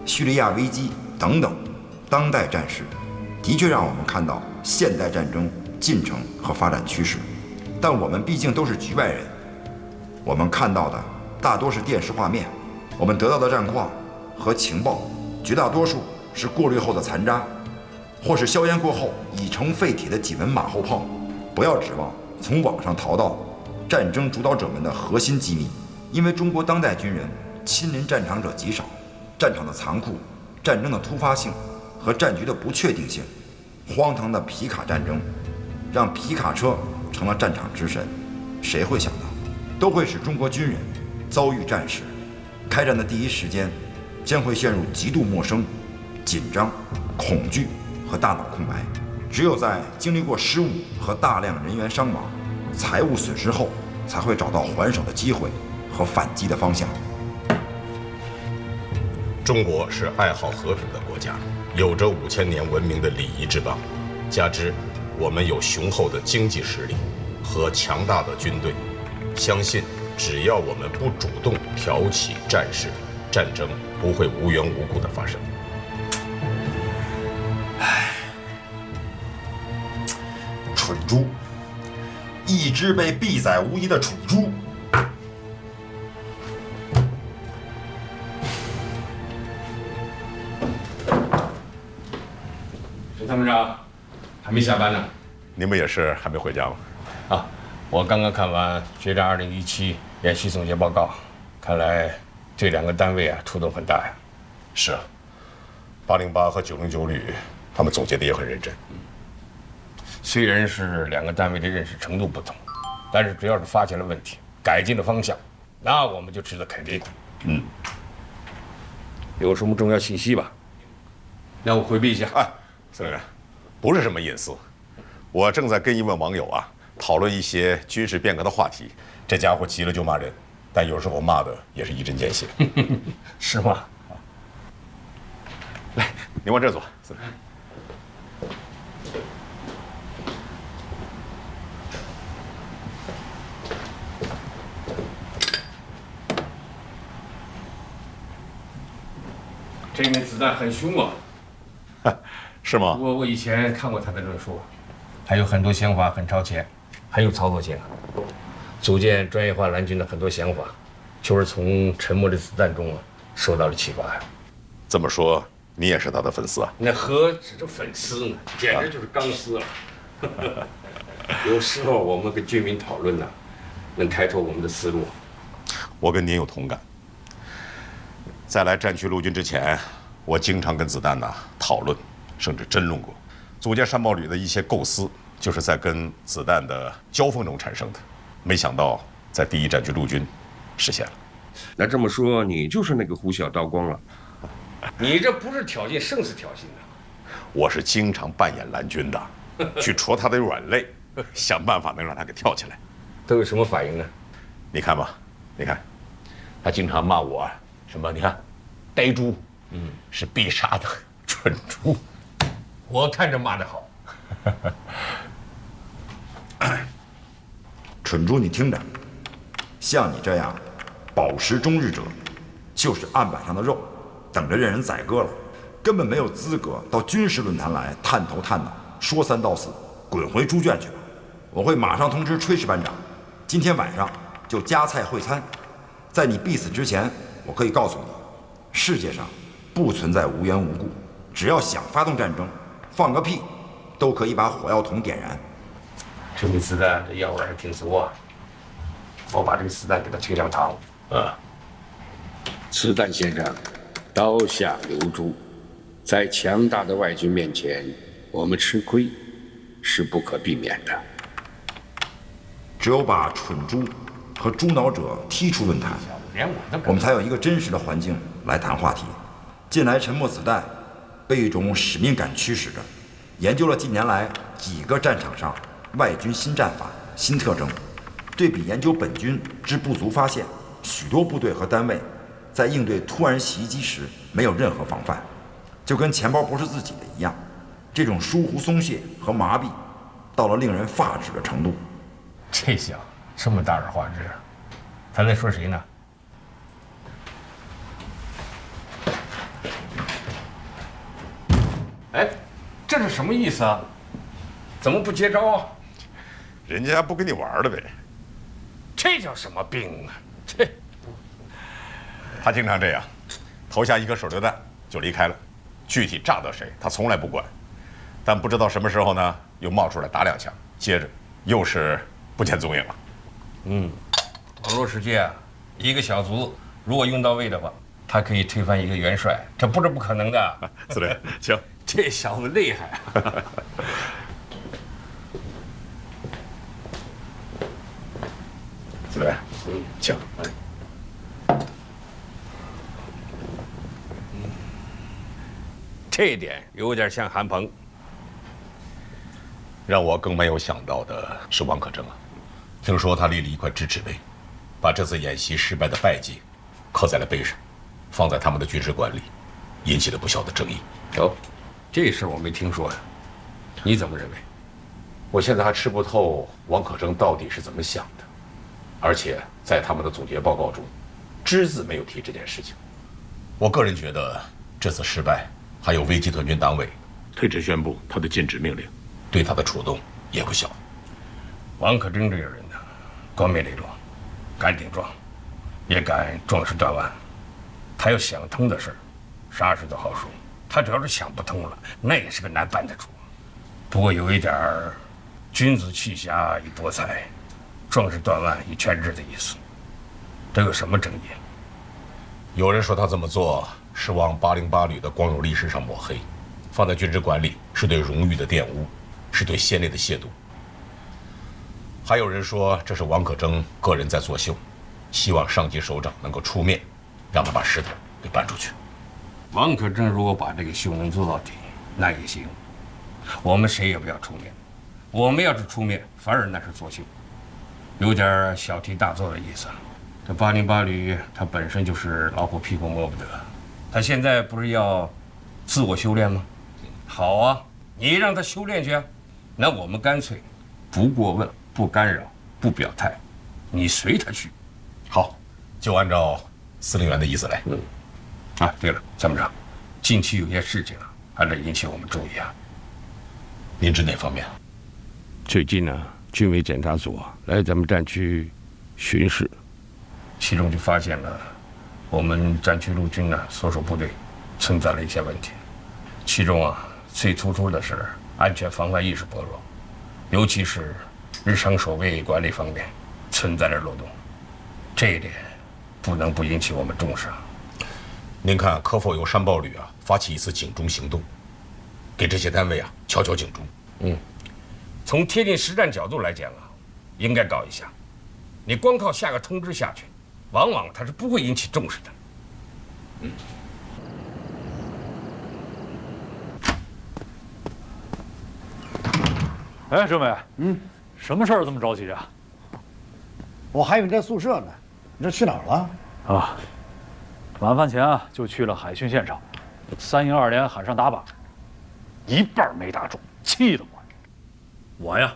叙利亚危机等等，当代战事的确让我们看到现代战争进程和发展趋势。但我们毕竟都是局外人，我们看到的大多是电视画面，我们得到的战况和情报，绝大多数是过滤后的残渣，或是硝烟过后已成废铁的几门马后炮。不要指望从网上淘到战争主导者们的核心机密，因为中国当代军人亲临战场者极少，战场的残酷、战争的突发性和战局的不确定性，荒唐的皮卡战争，让皮卡车成了战场之神。谁会想到，都会使中国军人遭遇战事，开战的第一时间，将会陷入极度陌生、紧张、恐惧和大脑空白。只有在经历过失误和大量人员伤亡、财物损失后，才会找到还手的机会和反击的方向。中国是爱好和平的国家，有着5000年文明的礼仪之邦，加之我们有雄厚的经济实力和强大的军队，相信只要我们不主动挑起战事，战争不会无缘无故的发生。蠢猪，一只被必宰无疑的蠢猪。沈参谋长，还没下班呢？你们也是还没回家吗？啊，我刚刚看完决战2017演习总结报告，看来这2个单位啊出动很大呀。是啊，808和909旅，他们总结的也很认真。虽然是2个单位的认识程度不同，但是只要是发现了问题，改进了方向，那我们就值得肯定。有什么重要信息吧？让我回避一下。哎，司令员，不是什么隐私，我正在跟一位网友啊讨论一些军事变革的话题。这家伙急了就骂人，但有时候骂的也是一针见血。是吗？来，你往这坐。司令员，这枚子弹很凶啊。是吗？我以前看过他的论述，还有很多想法很超前，很有操作性。组建专业化蓝军的很多想法，就是从沉默的子弹中受到了启发呀。这么说，你也是他的粉丝啊？那何止是粉丝呢，简直就是钢丝了。有时候我们跟军民讨论呢，能开拓我们的思路。我跟您有同感。在来战区陆军之前，我经常跟子弹讨论，甚至争论过。组建山豹旅的一些构思，就是在跟子弹的交锋中产生的。没想到在第1战区陆军实现了。那这么说，你就是那个呼啸刀光了？你这不是挑衅，胜似挑衅的。我是经常扮演蓝军的，去戳他的软肋，想办法能让他给跳起来。都有什么反应呢？你看吧，你看，他经常骂我什么？你看，呆猪，是必杀的蠢猪。我看着骂得好。蠢猪，你听着，像你这样饱食终日者，就是案板上的肉，等着任人宰割了，根本没有资格到军事论坛来探头探脑，说3道4，滚回猪圈去吧！我会马上通知炊事班长，今天晚上就加菜会餐。在你必死之前，我可以告诉你，世界上不存在无缘无故，只要想发动战争，放个屁都可以把火药桶点燃。这枚子弹这药味还挺足啊！我把这个子弹给它退上膛。子弹先生刀下留珠，在强大的外军面前，我们吃亏是不可避免的。只有把蠢猪和猪脑者踢出论坛，我们才有一个真实的环境来谈话题。近来沉默子弹被一种使命感驱使着，研究了近年来几个战场上外军新战法、新特征，对比研究本军之不足，发现许多部队和单位在应对突然袭击时没有任何防范，就跟钱包不是自己的一样。这种疏忽松懈和麻痹，到了令人发指的程度。这小子这么大而化之，他在说谁呢？哎，这是什么意思啊？怎么不接招啊？人家不跟你玩了呗。这叫什么病啊？这，他经常这样，投下一颗手榴弹就离开了，具体炸到谁他从来不管，但不知道什么时候呢又冒出来打2枪，接着又是不见踪影了。网络世界啊，一个小卒如果用到位的话，他可以推翻一个元帅，这不是不可能的。司令，请。这小子厉害。司令，请。这一点有点像韩鹏。让我更没有想到的是王可争啊，听说他立了一块制止碑，把这次演习失败的败绩刻在了碑上，放在他们的军事馆里，引起了不小的争议。哦，这事我没听说呀，你怎么认为？我现在还吃不透王可争到底是怎么想的，而且在他们的总结报告中，只字没有提这件事情。我个人觉得这次失败还有危及团军党委推迟宣布他的禁止命令，对他的触动也不小。王可争这个人呢，光明磊落，敢顶撞，也敢壮士断腕。他要想通的事儿，啥事都好说。他只要是想不通了，那也是个难办的主。不过有一点儿，君子去侠以博才，壮士断腕以全志的意思。这有什么争议？有人说他这么做是往808旅的光荣历史上抹黑，放在军事馆里是对荣誉的玷污，是对先烈的亵渎。还有人说这是王可争个人在作秀，希望上级首长能够出面，让他把石头给搬出去。王可争如果把这个秀能做到底，那也行。我们谁也不要出面，我们要是出面，反而那是作秀，有点小题大做的意思。这808旅它本身就是老虎屁股摸不得，他现在不是要自我修炼吗？好啊，你让他修炼去啊，那我们干脆不过问、不干扰、不表态，你随他去。好，就按照司令员的意思来。啊，对了，参谋长，近期有些事情啊，还得引起我们注意啊。您指哪方面？最近呢，军委检查组来咱们战区巡视，其中就发现了我们战区陆军呢所属部队存在了一些问题，其中啊最突出的是安全防范意识薄弱，尤其是日常守卫管理方面存在着漏洞，这一点不能不引起我们重视啊。您看，可否由山豹旅啊发起一次警钟行动，给这些单位啊敲敲警钟？从贴近实战角度来讲啊，应该搞一下。你光靠下个通知下去，往往它是不会引起重视的。哎，政委，什么事儿这么着急啊？我还以为你在宿舍呢，你这去哪儿了？啊，晚饭前啊就去了海训现场，3营2连喊上打靶，一半没打中，气得我。我呀，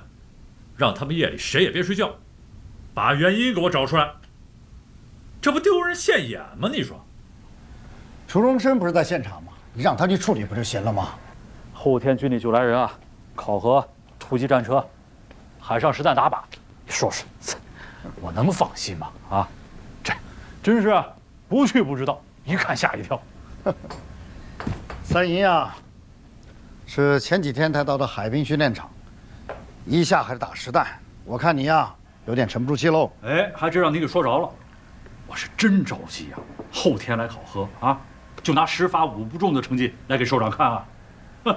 让他们夜里谁也别睡觉，把原因给我找出来。这不丢人现眼吗？你说？楚荣生不是在现场吗？你让他去处理不就行了吗？后天军里就来人啊，考核突击战车，海上实弹打靶。你说说，我能放心吗？啊，这真是不去不知道，一看吓一跳。3营啊，是前几天才到的海滨训练场，一下还是打实弹，我看你呀有点沉不住气喽。哎，还真让你给说着了。我是真着急呀！后天来考核啊，就拿10发5不中的成绩来给首长看啊！哼，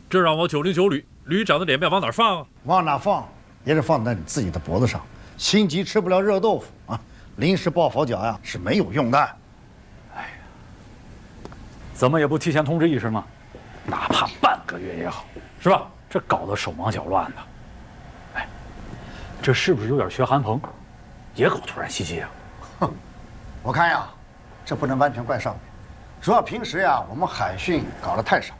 这让我909旅旅长的脸面往哪放啊？往哪放也是放在你自己的脖子上。心急吃不了热豆腐啊，临时抱佛脚呀是没有用的。哎呀，怎么也不提前通知一声啊？哪怕半个月也好，是吧？这搞得手忙脚乱的。哎，这是不是有点学韩鹏，也搞突然袭击啊？哼，我看呀，这不能完全怪上面，主要平时呀我们海训搞得太少，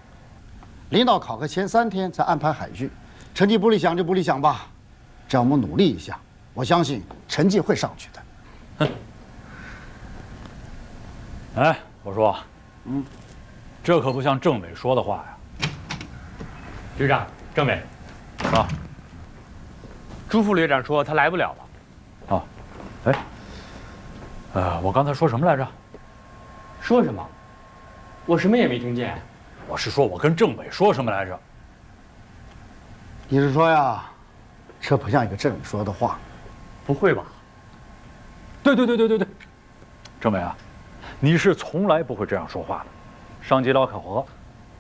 领导考核前3天才安排海训，成绩不理想就不理想吧，只要我们努力一下，我相信成绩会上去的。哼。哎，我说，这可不像政委说的话呀。旅长，政委，啊，朱副旅长说他来不了了。啊，哎，我刚才说什么来着？说什么？我什么也没听见。我是说我跟政委说什么来着？你是说呀，这不像一个政委说的话。不会吧？对，政委啊，你是从来不会这样说话的。上级要考核，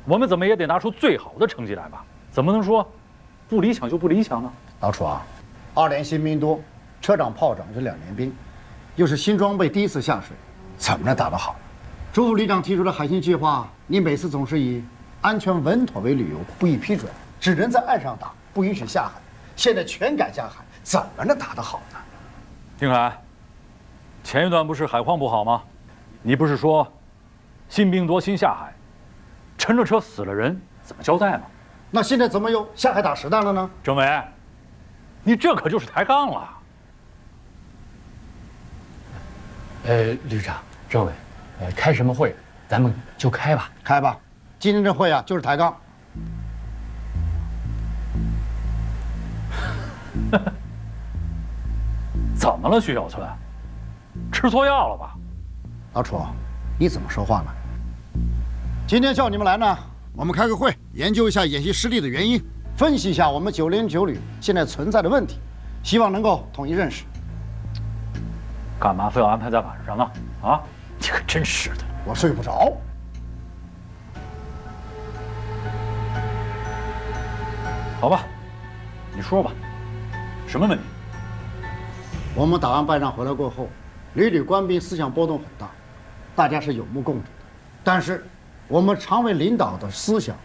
我们怎么也得拿出最好的成绩来吧？怎么能说不理想就不理想呢？老楚啊，2连新兵多，车长、炮长是2连兵，又是新装备第一次下水，怎么能打得好？朱副旅长提出的海训计划，你每次总是以安全稳妥为理由不予批准，只能在岸上打，不允许下海。现在全改下海，怎么能打得好呢？丁海，前一段不是海况不好吗？你不是说新兵多新下海，沉着车死了人，怎么交代呢？那现在怎么又下海打实弹了呢？政委，你这可就是抬杠了。旅长、政委，开什么会，咱们就开吧。开吧，今天这会啊就是抬杠。怎么了，徐小春？吃错药了吧？老楚，你怎么说话呢？今天叫你们来呢，我们开个会，研究一下演习失利的原因，分析一下我们909旅现在存在的问题，希望能够统一认识。干嘛非要安排在晚上呢？啊，你可真是的，我睡不着。好吧，你说吧，什么问题？我们打完败仗回来过后，旅官兵思想波动很大，大家是有目共睹的。但是，我们常委领导的思想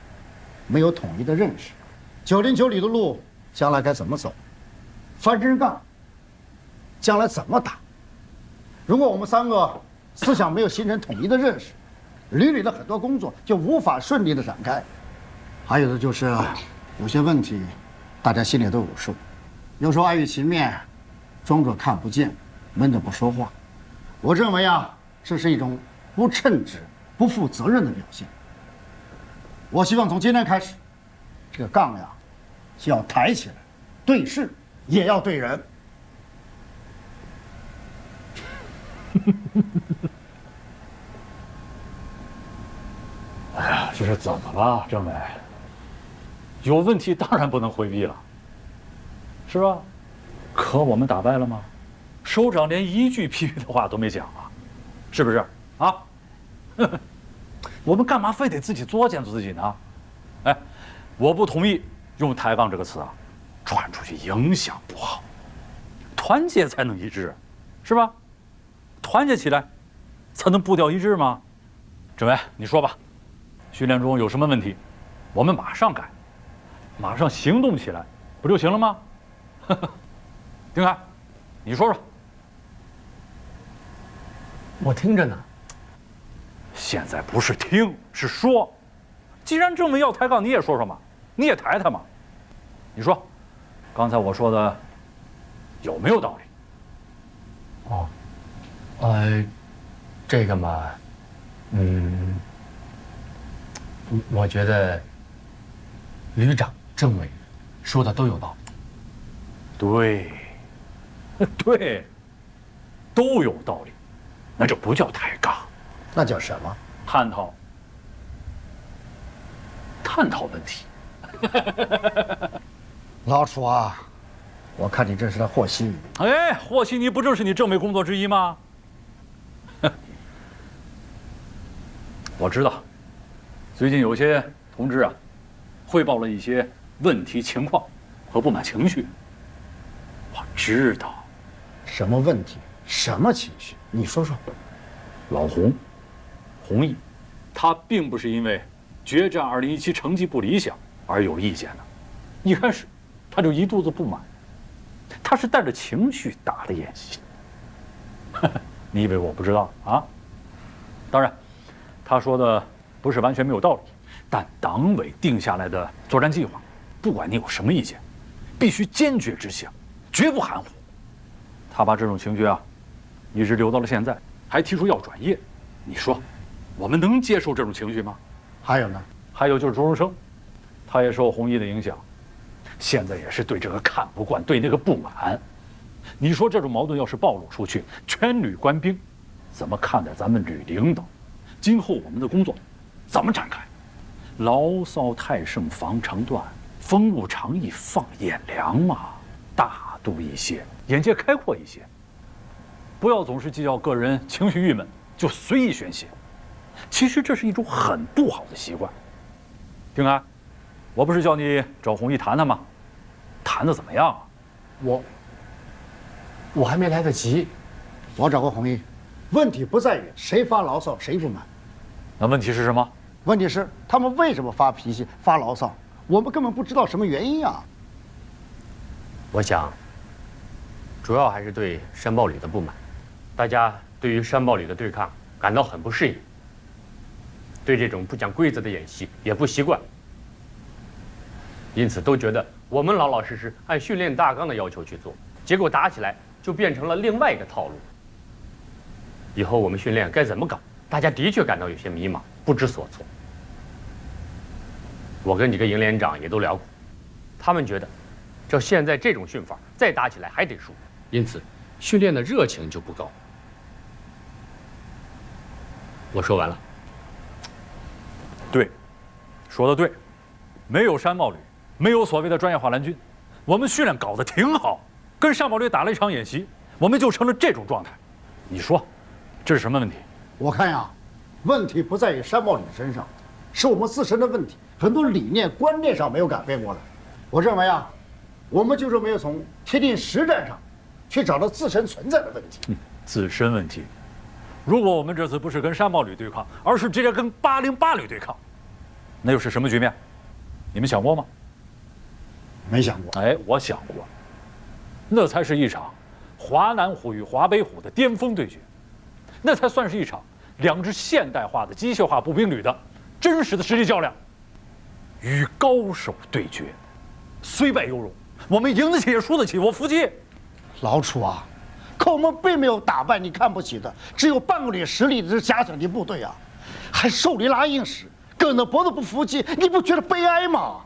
没有统一的认识。909旅的路将来该怎么走？翻身杠将来怎么打？如果我们3个思想没有形成统一的认识，旅里的很多工作就无法顺利的展开。还有的就是有些问题，大家心里都有数，有时候碍于情面，装作看不见，闷着不说话。我认为啊，这是一种不称职、不负责任的表现。我希望从今天开始，这个杠呀，就要抬起来，对事也要对人。哎呀，这是怎么了，政委？有问题当然不能回避了，是吧？可我们打败了吗？首长连一句批评的话都没讲啊，是不是？啊？我们干嘛非得自己作践自己呢？哎，我不同意用抬杠这个词啊，传出去影响不好。团结才能一致，是吧？团结起来，才能步调一致吗？政委，你说吧，训练中有什么问题，我们马上改，马上行动起来，不就行了吗？丁海，你说说。我听着呢。现在不是听，是说。既然政委要抬杠，你也说说嘛，你也抬抬嘛。你说，刚才我说的有没有道理？这个嘛，我觉得旅长、政委说的都有道理。对，对，都有道理，那就不叫抬杠，那叫什么？探讨问题。老楚啊，我看你这是在和稀泥。哎，和稀泥不正是你政委工作之一吗？我知道，最近有些同志啊，汇报了一些问题情况和不满情绪。我知道，什么问题，什么情绪？你说说。老洪义，他并不是因为决战2017成绩不理想而有意见的，一开始他就一肚子不满，他是带着情绪打的演习。你以为我不知道啊？当然，他说的不是完全没有道理，但党委定下来的作战计划，不管你有什么意见，必须坚决执行，绝不含糊。他把这种情绪啊，一直留到了现在，还提出要转业。你说，我们能接受这种情绪吗？还有呢？还有就是周荣生，他也受洪毅的影响，现在也是对这个看不惯，对那个不满。你说这种矛盾要是暴露出去，全旅官兵怎么看待咱们旅领导？今后我们的工作怎么展开？牢骚太盛防肠断，风物长宜放眼量嘛，大度一些，眼界开阔一些，不要总是计较个人情绪郁闷就随意宣泄。其实这是一种很不好的习惯。平安，我不是叫你找洪毅谈谈吗？谈得怎么样啊？我还没来得及。我找过洪毅，问题不在于谁发牢骚谁不满，那问题是什么？问题是他们为什么发脾气发牢骚，我们根本不知道什么原因啊。我想，主要还是对山豹旅的不满，大家对于山豹旅的对抗感到很不适应，对这种不讲规则的演习也不习惯，因此都觉得我们老老实实按训练大纲的要求去做，结果打起来就变成了另外一个套路。以后我们训练该怎么搞，大家的确感到有些迷茫，不知所措。我跟几个营连长也都聊过，他们觉得，照现在这种训法，再打起来还得输，因此训练的热情就不高。我说完了。对，说得对，没有山豹旅，没有所谓的专业化蓝军，我们训练搞得挺好，跟山豹旅打了一场演习，我们就成了这种状态。你说，这是什么问题？我看呀，问题不在于山豹旅身上，是我们自身的问题，很多理念观念上没有改变过来。我认为啊，我们就是没有从贴近实战上去找到自身存在的问题。自身问题。如果我们这次不是跟山豹旅对抗，而是直接跟808旅对抗，那又是什么局面？你们想过吗？没想过。哎，我想过，那才是一场华南虎与华北虎的巅峰对决，那才算是一场两支现代化的机械化步兵旅的真实的实际较量，与高手对决，虽败犹荣，我们赢得起也输得起，我服气。老楚啊，可我们并没有打败你看不起的只有半个旅实力的假想敌部队啊，还受你拉硬使，梗着脖子不服气，你不觉得悲哀吗？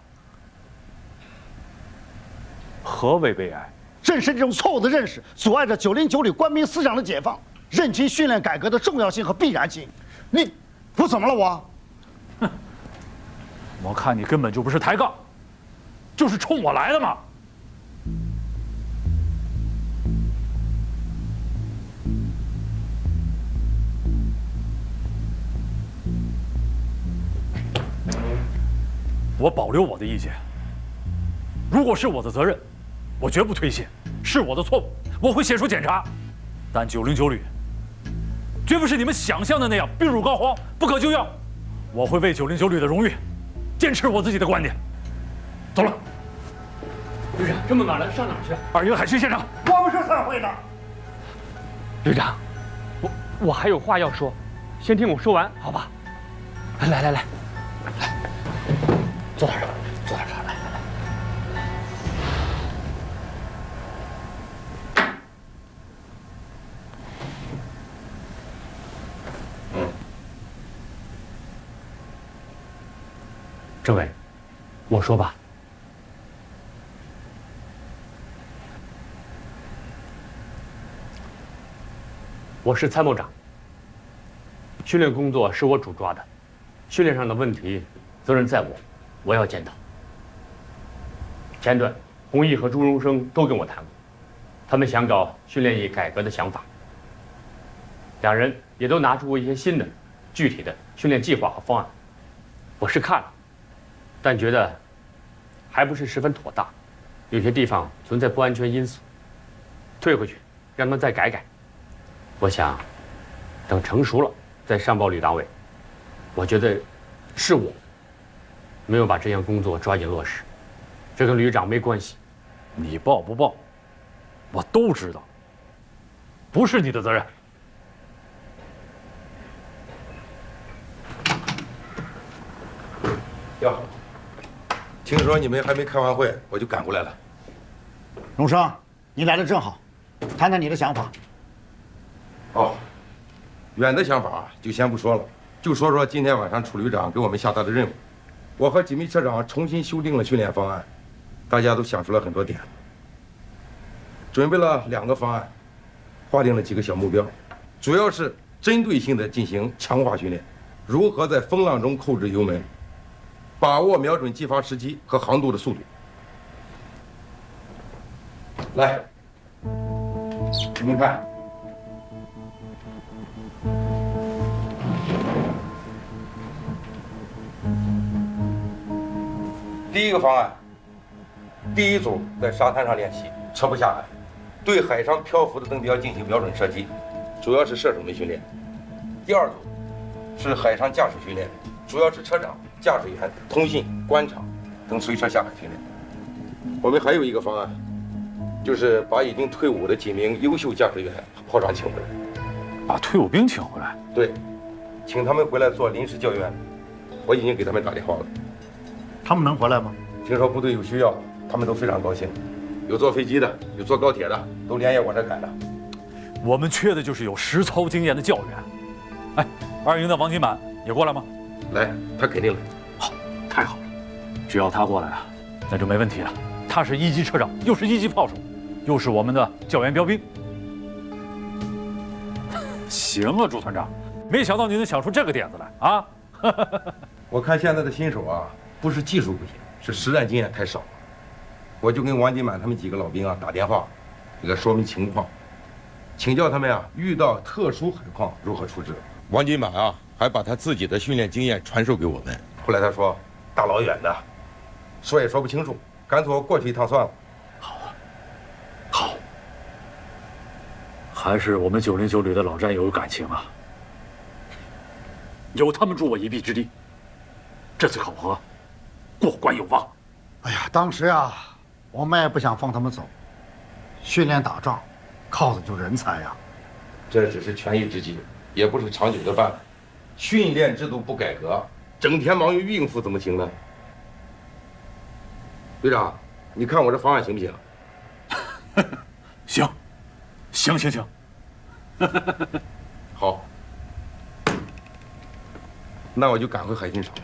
何为悲哀？正是这种错误的认识，阻碍着909旅官兵思想的解放，认清训练改革的重要性和必然性。我怎么了我？哼，我看你根本就不是抬杠，就是冲我来的嘛。我保留我的意见，如果是我的责任，我绝不推卸；是我的错误，我会写出检查。但909旅绝不是你们想象的那样病入膏肓、不可救药。我会为909旅的荣誉，坚持我自己的观点。走了。旅长，这么晚了，上哪儿去？二营海军现场。我们是散会的。旅长，我还有话要说，先听我说完，好吧？来，坐这儿，坐这儿，来。政委，我说吧。我是参谋长，训练工作是我主抓的，训练上的问题，责任在我要检讨。前段，洪毅和朱荣生都跟我谈过，他们想搞训练役改革的想法，两人也都拿出过一些新的，具体的训练计划和方案，我是看了，但觉得还不是十分妥当，有些地方存在不安全因素，退回去让他们再改改。我想等成熟了再上报吕党委。我觉得是我没有把这项工作抓紧落实，这跟旅长没关系。你报不报，我都知道，不是你的责任。哟，听说你们还没开完会，我就赶过来了。荣生，你来的正好，谈谈你的想法。哦，远的想法就先不说了，就说说今天晚上楚旅长给我们下达的任务。我和几名车长重新修订了训练方案，大家都想出了很多点子，准备了2个方案，划定了几个小目标，主要是针对性的进行强化训练，如何在风浪中控制油门，把握瞄准击发时机和航度的速度。来，你们看，第一个方案，第一组在沙滩上练习，撤不下海，对海上漂浮的灯标进行瞄准射击，主要是射手们训练。第二组是海上驾驶训练，主要是车长、驾驶员、通信、观察等随车下海训练。我们还有一个方案，就是把已经退伍的几名优秀驾驶员炮长请回来。把退伍兵请回来？对，请他们回来做临时教员。我已经给他们打电话了。他们能回来吗？听说部队有需要，他们都非常高兴。有坐飞机的，有坐高铁的，都连夜往这赶的。我们缺的就是有实操经验的教员。哎，2营的王金满也过来吗？来，他肯定来。好，太好了，只要他过来啊，那就没问题了。他是1级车长，又是1级炮手，又是我们的教员标兵。行啊，朱团长，没想到你能想出这个点子来啊！我看现在的新手啊，不是技术不行，是实战经验太少了。我就跟王金满他们几个老兵啊打电话，给他说明情况，请教他们啊遇到特殊海况如何处置。王金满啊还把他自己的训练经验传授给我们。后来他说大老远的，说也说不清楚，干脆我过去一趟算了。好啊，好，还是我们909旅的老战友有感情啊，有他们助我一臂之力，这次考核过关有望。哎呀，当时呀，我们也不想放他们走，训练打仗，靠的就是人才呀。这只是权宜之计，也不是长久的办法。训练制度不改革，整天忙于应付怎么行呢？队长，你看我这方案行不行？行，行行行。好，那我就赶回海军场了，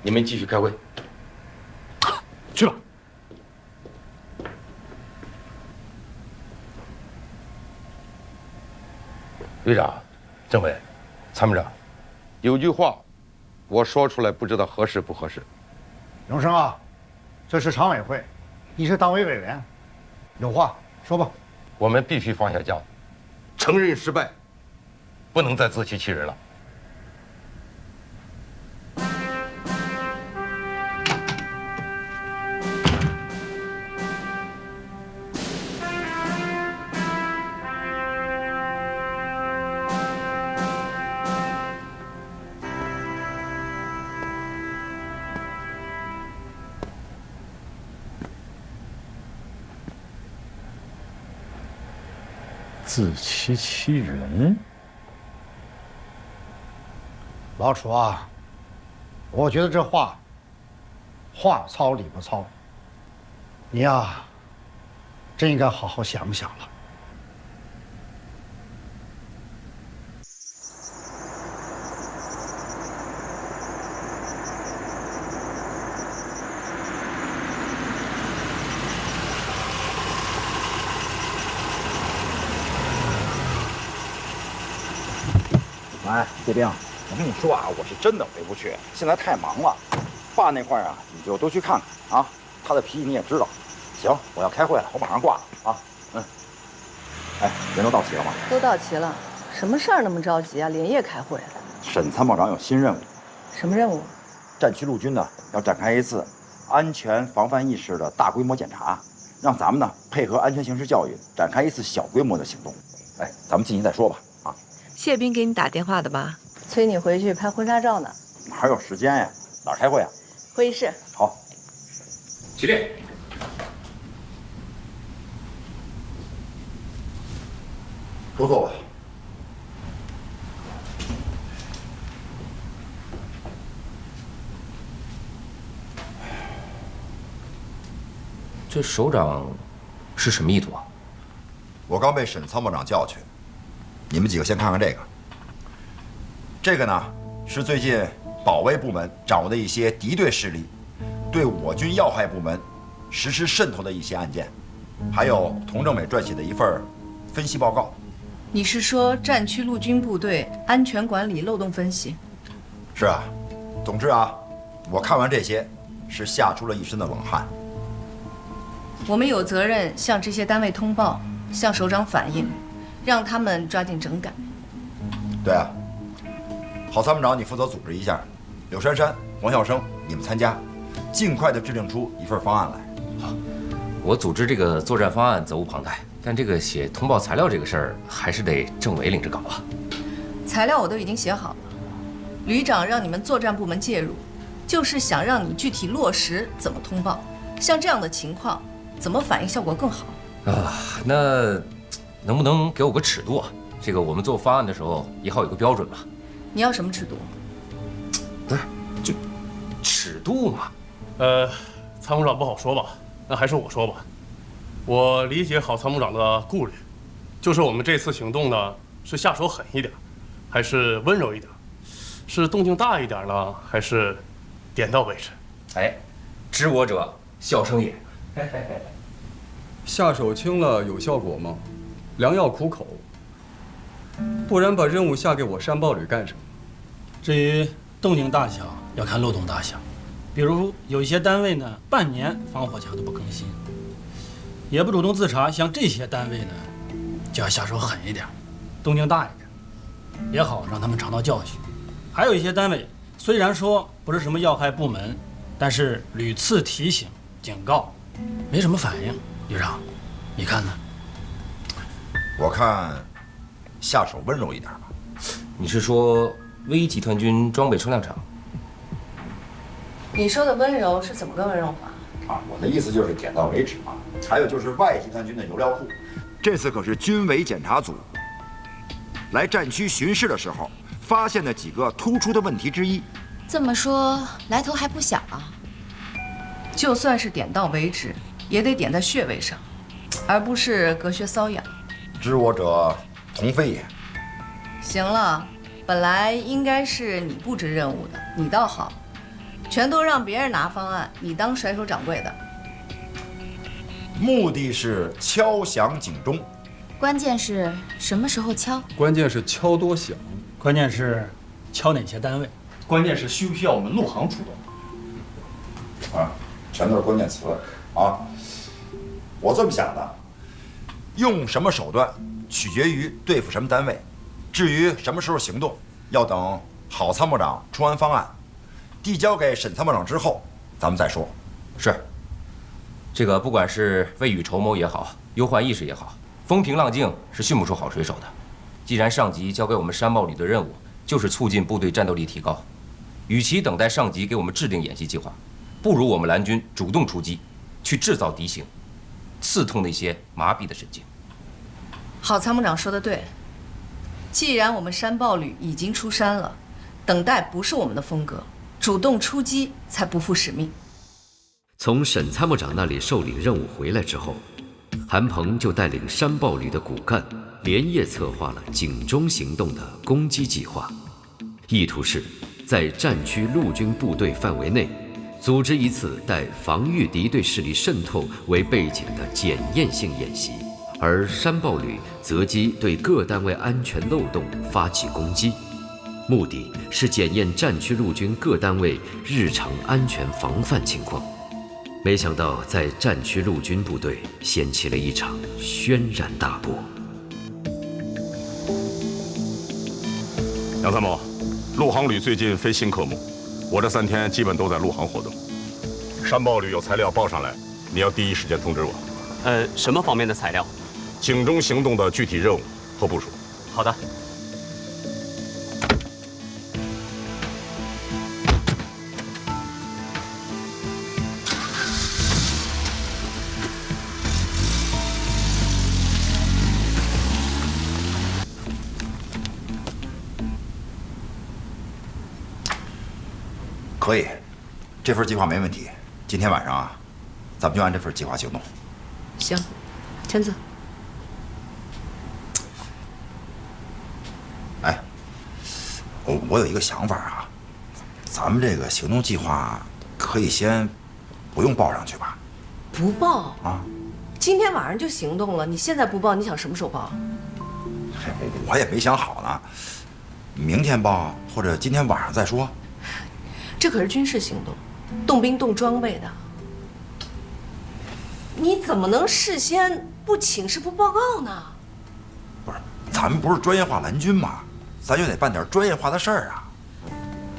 你们继续开会。去吧。队长、政委、参谋长，有句话，我说出来不知道合适不合适。荣生啊，这是常委会，你是党委委员，有话说吧。我们必须放下架子，承认失败，不能再自欺欺人了。自欺欺人，老楚啊，我觉得这话糙理不糙，你呀，真应该好好想想了。哎，叶兵，我跟你说啊，我是真的回不去，现在太忙了。爸那块儿啊，你就多去看看啊，他的脾气你也知道。行，我要开会了，我马上挂了啊。嗯。哎，人都到齐了吗？都到齐了，什么事儿那么着急啊？连夜开会？沈参谋长有新任务。什么任务？战区陆军呢要展开一次安全防范意识的大规模检查，让咱们呢配合安全形势教育，展开一次小规模的行动。哎，咱们进去再说吧。啊，谢斌给你打电话的吧？催你回去拍婚纱照呢。哪有时间呀？哪儿开会啊？会议室。好。起立。都坐吧。这首长是什么意图啊？我刚被沈参谋长叫去，你们几个先看看这个。这个呢是最近保卫部门掌握的一些敌对势力对我军要害部门实施渗透的一些案件，还有童政委撰写的一份分析报告。你是说战区陆军部队安全管理漏洞分析？是啊，总之啊，我看完这些是吓出了一身的冷汗。我们有责任向这些单位通报，向首长反映，让他们抓紧整改。对啊，郝参谋长，你负责组织一下，柳珊珊、黄孝生，你们参加，尽快的制定出一份方案来。好，我组织这个作战方案责无旁贷，但这个写通报材料这个事儿，还是得政委领着搞啊。材料我都已经写好了，旅长让你们作战部门介入，就是想让你具体落实怎么通报，像这样的情况。怎么反应效果更好啊？那能不能给我个尺度啊？这个我们做方案的时候也好有个标准嘛。你要什么尺度？不是，就尺度嘛。参谋长不好说吧？那还是我说吧。我理解郝参谋长的顾虑，就是我们这次行动呢，是下手狠一点，还是温柔一点？是动静大一点呢，还是点到为止？哎，知我者，笑生也。下手轻了有效果吗？良药苦口。不然把任务下给我山豹旅干什么？至于动静大小，要看漏洞大小。比如有一些单位呢，半年防火墙都不更新，也不主动自查，像这些单位呢，就要下手狠一点，动静大一点，也好让他们尝到教训。还有一些单位虽然说不是什么要害部门，但是屡次提醒、警告。没什么反应，旅长，你看呢？我看下手温柔一点吧。你是说V 集团军装备车辆厂？你说的温柔是怎么个温柔法？啊，我的意思就是点到为止嘛。还有就是外集团军的油料库，这次可是军委检查组来战区巡视的时候发现的几个突出的问题之一。这么说来头还不小啊。就算是点到为止，也得点在穴位上，而不是隔靴搔痒。知我者同非也。行了，本来应该是你布置任务的，你倒好，全都让别人拿方案，你当甩手掌柜的。目的是敲响警钟，关键是什么时候敲？关键是敲多响，关键是敲哪些单位，关键是需不需要我们陆航出动。啊。全都是关键词啊！我这么想的，用什么手段取决于对付什么单位，至于什么时候行动，要等郝参谋长出完方案，递交给沈参谋长之后，咱们再说。是。这个不管是未雨绸缪也好，忧患意识也好，风平浪静是训不出好水手的。既然上级交给我们山豹旅的任务就是促进部队战斗力提高，与其等待上级给我们制定演习计划，不如我们蓝军主动出击，去制造敌形，刺痛那些麻痹的神经。郝参谋长说的对，既然我们山豹旅已经出山了，等待不是我们的风格，主动出击才不负使命。从沈参谋长那里受领任务回来之后，韩鹏就带领山豹旅的骨干连夜策划了警钟行动的攻击计划，意图是在战区陆军部队范围内组织一次带防御敌对势力渗透为背景的检验性演习，而山豹旅择机对各单位安全漏洞发起攻击，目的是检验战区陆军各单位日常安全防范情况。没想到在战区陆军部队掀起了一场轩然大波。杨参谋，陆航旅最近飞新科目，我这3天基本都在陆航活动。山豹旅有材料报上来，你要第一时间通知我。什么方面的材料？警钟行动的具体任务和部署。好的。可以，这份计划没问题。今天晚上啊，咱们就按这份计划行动。行，签字。哎，我有一个想法啊，咱们这个行动计划可以先不用报上去吧？不报啊？今天晚上就行动了，你现在不报，你想什么时候报？我也没想好呢，明天报或者今天晚上再说。这可是军事行动，动兵动装备的，你怎么能事先不请示不报告呢？不是，咱们不是专业化蓝军吗？咱就得办点专业化的事儿啊。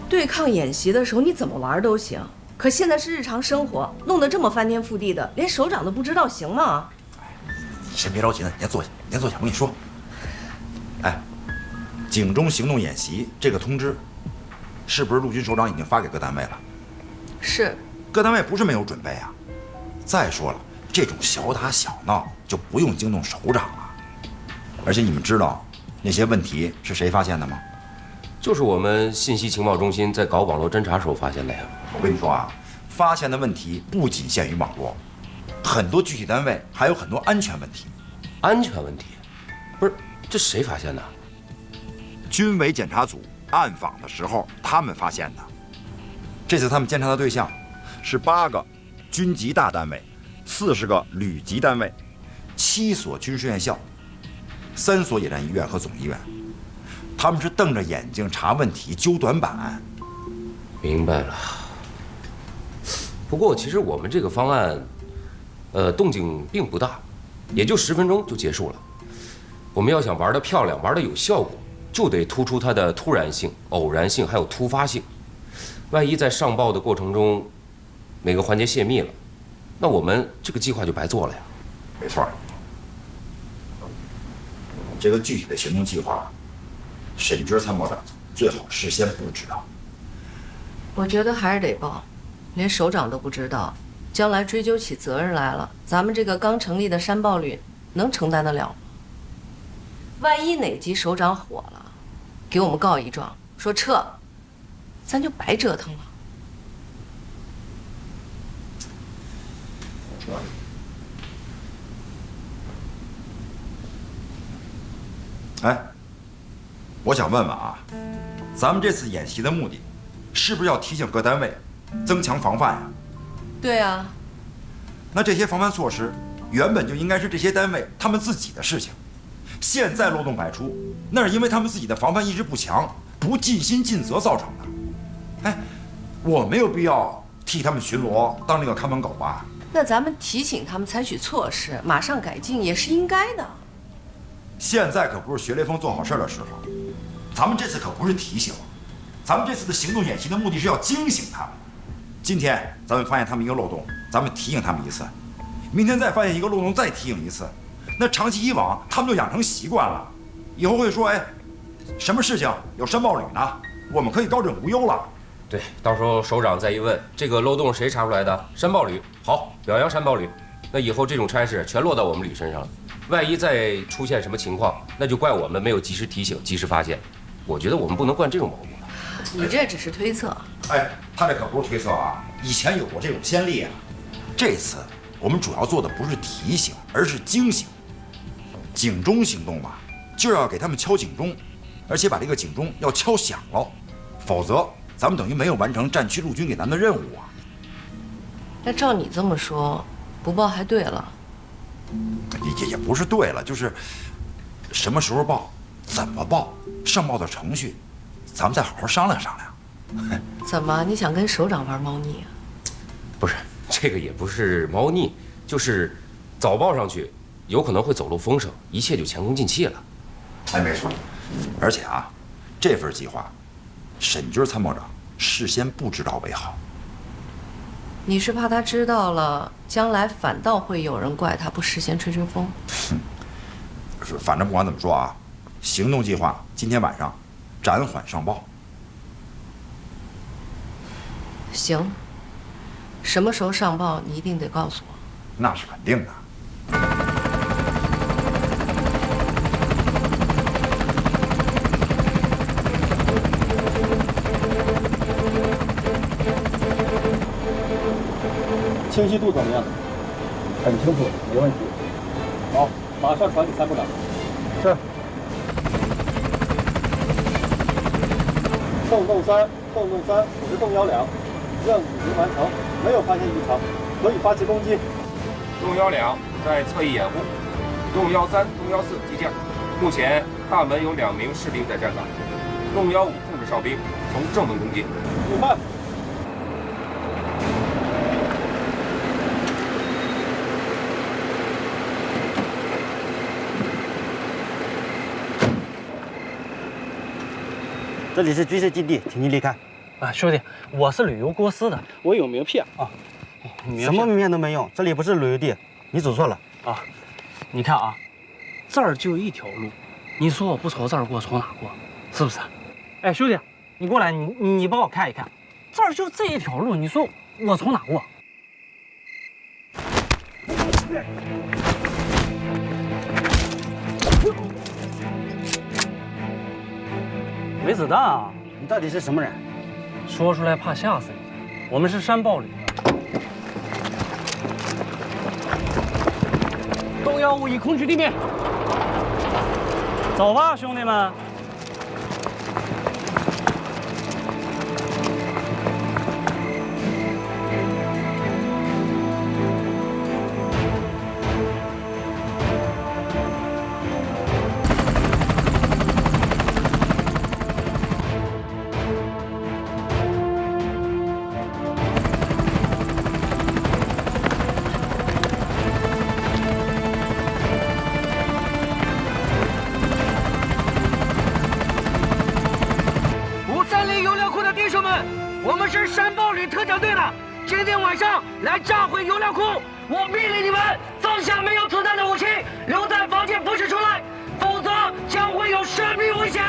对抗演习的时候你怎么玩都行，可现在是日常生活，弄得这么翻天覆地的，连首长都不知道，行吗？你先别着急呢，你先坐下，你先坐下，我跟你说。哎，警钟行动演习这个通知，是不是陆军首长已经发给各单位了？是。各单位不是没有准备啊。再说了，这种小打小闹就不用惊动首长了。而且你们知道那些问题是谁发现的吗？就是我们信息情报中心在搞网络侦查时候发现的呀。我跟你说啊，发现的问题不仅限于网络，很多具体单位还有很多安全问题。安全问题？不是，这谁发现的？军委检查组暗访的时候，他们发现的。这次他们监察的对象是8个军级大单位，40个旅级单位，7所军事院校，3所野战医院和总医院。他们是瞪着眼睛查问题、揪短板。明白了。不过其实我们这个方案，动静并不大，也就10分钟就结束了。我们要想玩得漂亮、玩得有效果，就得突出它的突然性、偶然性还有突发性。万一在上报的过程中，哪个环节泄密了，那我们这个计划就白做了呀。没错。这个具体的行动计划，沈军参谋长最好事先不知道。我觉得还是得报，连首长都不知道，将来追究起责任来了，咱们这个刚成立的山豹旅能承担得了吗？万一哪级首长火了，给我们告一状，说撤，咱就白折腾了。哎，我想问问啊，咱们这次演习的目的，是不是要提醒各单位增强防范呀？对啊。那这些防范措施原本就应该是这些单位他们自己的事情，现在漏洞百出，那是因为他们自己的防范意识不强，不尽心尽责造成的。哎，我没有必要替他们巡逻当那个看门狗吧？那咱们提醒他们采取措施，马上改进也是应该的。现在可不是学雷锋做好事的时候，咱们这次可不是提醒，咱们这次的行动演习的目的是要惊醒他们。今天咱们发现他们一个漏洞，咱们提醒他们一次，明天再发现一个漏洞，再提醒一次，那长期以往，他们就养成习惯了，以后会说，哎，什么事情有山豹旅呢？我们可以高枕无忧了。对，到时候首长再一问，这个漏洞谁查出来的？山豹旅，好，表扬山豹旅。那以后这种差事全落到我们旅身上了。万一再出现什么情况，那就怪我们没有及时提醒、及时发现。我觉得我们不能惯这种毛病。你这只是推测。哎，他这可不是推测啊，以前有过这种先例啊。这次我们主要做的不是提醒，而是惊醒。警钟行动嘛，就要给他们敲警钟，而且把这个警钟要敲响了，否则咱们等于没有完成战区陆军给咱的任务啊。那照你这么说，不报还对了。也不是对了，就是什么时候报，怎么报，上报的程序，咱们再好好商量商量。怎么，你想跟首长玩猫腻啊？不是，这个也不是猫腻，就是早报上去，有可能会走漏风声，一切就前功尽弃了。哎，没错。而且啊，这份计划沈军参谋长事先不知道为好。你是怕他知道了，将来反倒会有人怪他不事先吹吹风？反正不管怎么说啊，行动计划今天晚上暂缓上报。行，什么时候上报你一定得告诉我。那是肯定的。清晰度怎么样？很清楚，没问题。好，马上传给参谋长。是。洞洞3，我是洞1-2，任务已经完成，没有发现异常，可以发起攻击。洞1-2在侧翼掩护，洞1-3、洞1-4急降。目前大门有2名士兵在站岗，洞1-5控制哨兵从正门攻击。明白。这里是军事基地，请您离开。啊，兄弟，我是旅游公司的，我有名片啊。什么名片都没用，这里不是旅游地，你走错了啊。你看啊，这儿就一条路，你说我不从这儿过，从哪过？是不是？哎，兄弟，你过来，你帮我看一看，这儿就这一条路，你说我从哪过？没子弹啊！你到底是什么人？说出来怕吓死你。我们是山豹旅的。洞1-5已空取地面。走吧，兄弟们。我们是山豹旅特战队的，今天晚上来炸毁油料库。我命令你们放下没有子弹的武器，留在房间，不许出来，否则将会有生命危险。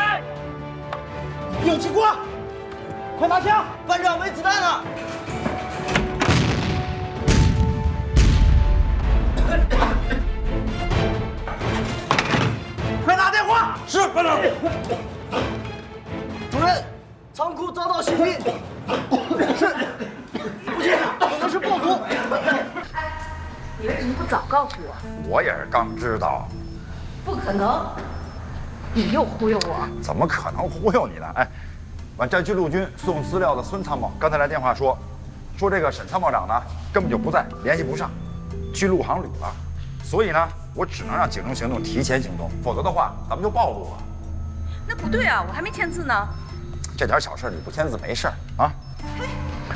有情况，快拿枪！班长没子弹了。快打电话！是班长。主任，仓库遭到袭击。是，不行，可能是暴徒。哎，你为什么不早告诉我？我也是刚知道。不可能，你又忽悠我。怎么可能忽悠你呢？哎，往战区陆军送资料的孙参谋刚才来电话说这个沈参谋长呢根本就不在，联系不上，去陆航旅了。所以呢，我只能让警政行动提前行动，否则的话咱们就暴露了。那不对啊，我还没签字呢。这点小事你不签字没事儿啊？嘿，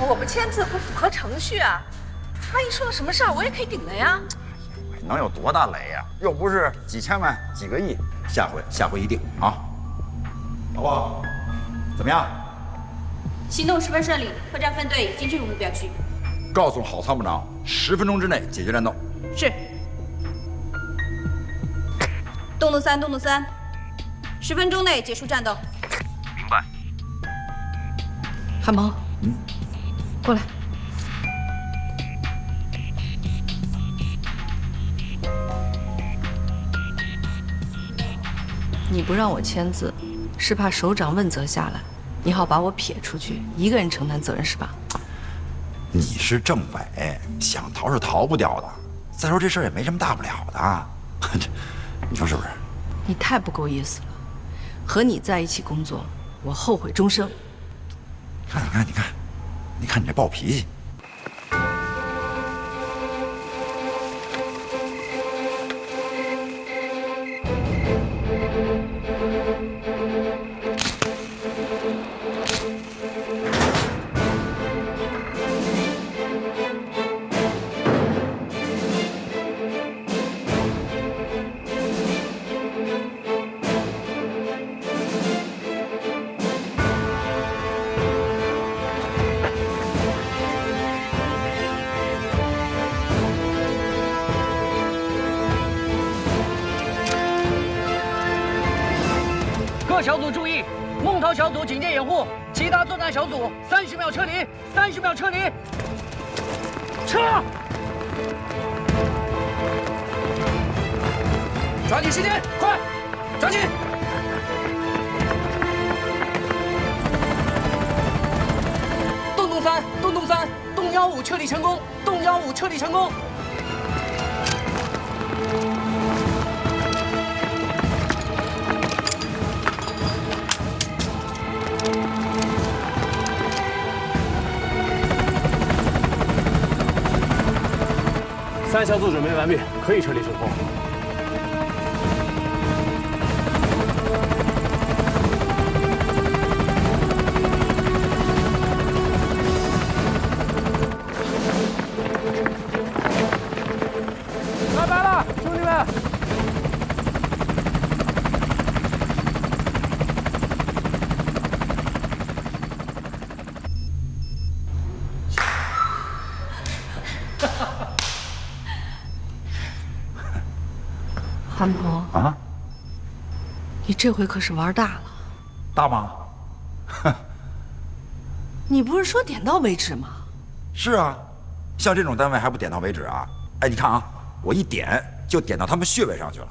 我不签字不符合程序啊！万一出了什么事儿，我也可以顶的呀。能有多大雷呀？又不是几千万、几个亿。下回一定啊！老婆，怎么样？行动十分顺利，特战分队已经进入目标区。告诉郝参谋长，10分钟之内解决战斗。是。洞洞3，10分钟内结束战斗。明白。韩鹏，过来。你不让我签字，是怕首长问责下来，你好把我撇出去，一个人承担责任是吧？你是政委，想逃是逃不掉的。再说这事儿也没什么大不了的，你说是不是？你太不够意思了，和你在一起工作，我后悔终生。你看你这暴脾气。各小组注意，孟涛小组警戒掩护，其他作战小组30秒撤离，30秒撤离。撤！抓紧时间，快，抓紧！洞3，洞15撤离成功，洞15撤离成功。3小组准备完毕，可以撤离升空。拜拜了，兄弟们！韩鹏啊，你这回可是玩大了。大吗？你不是说点到为止吗？是啊，像这种单位还不点到为止啊？哎，你看啊，我一点就点到他们穴位上去了。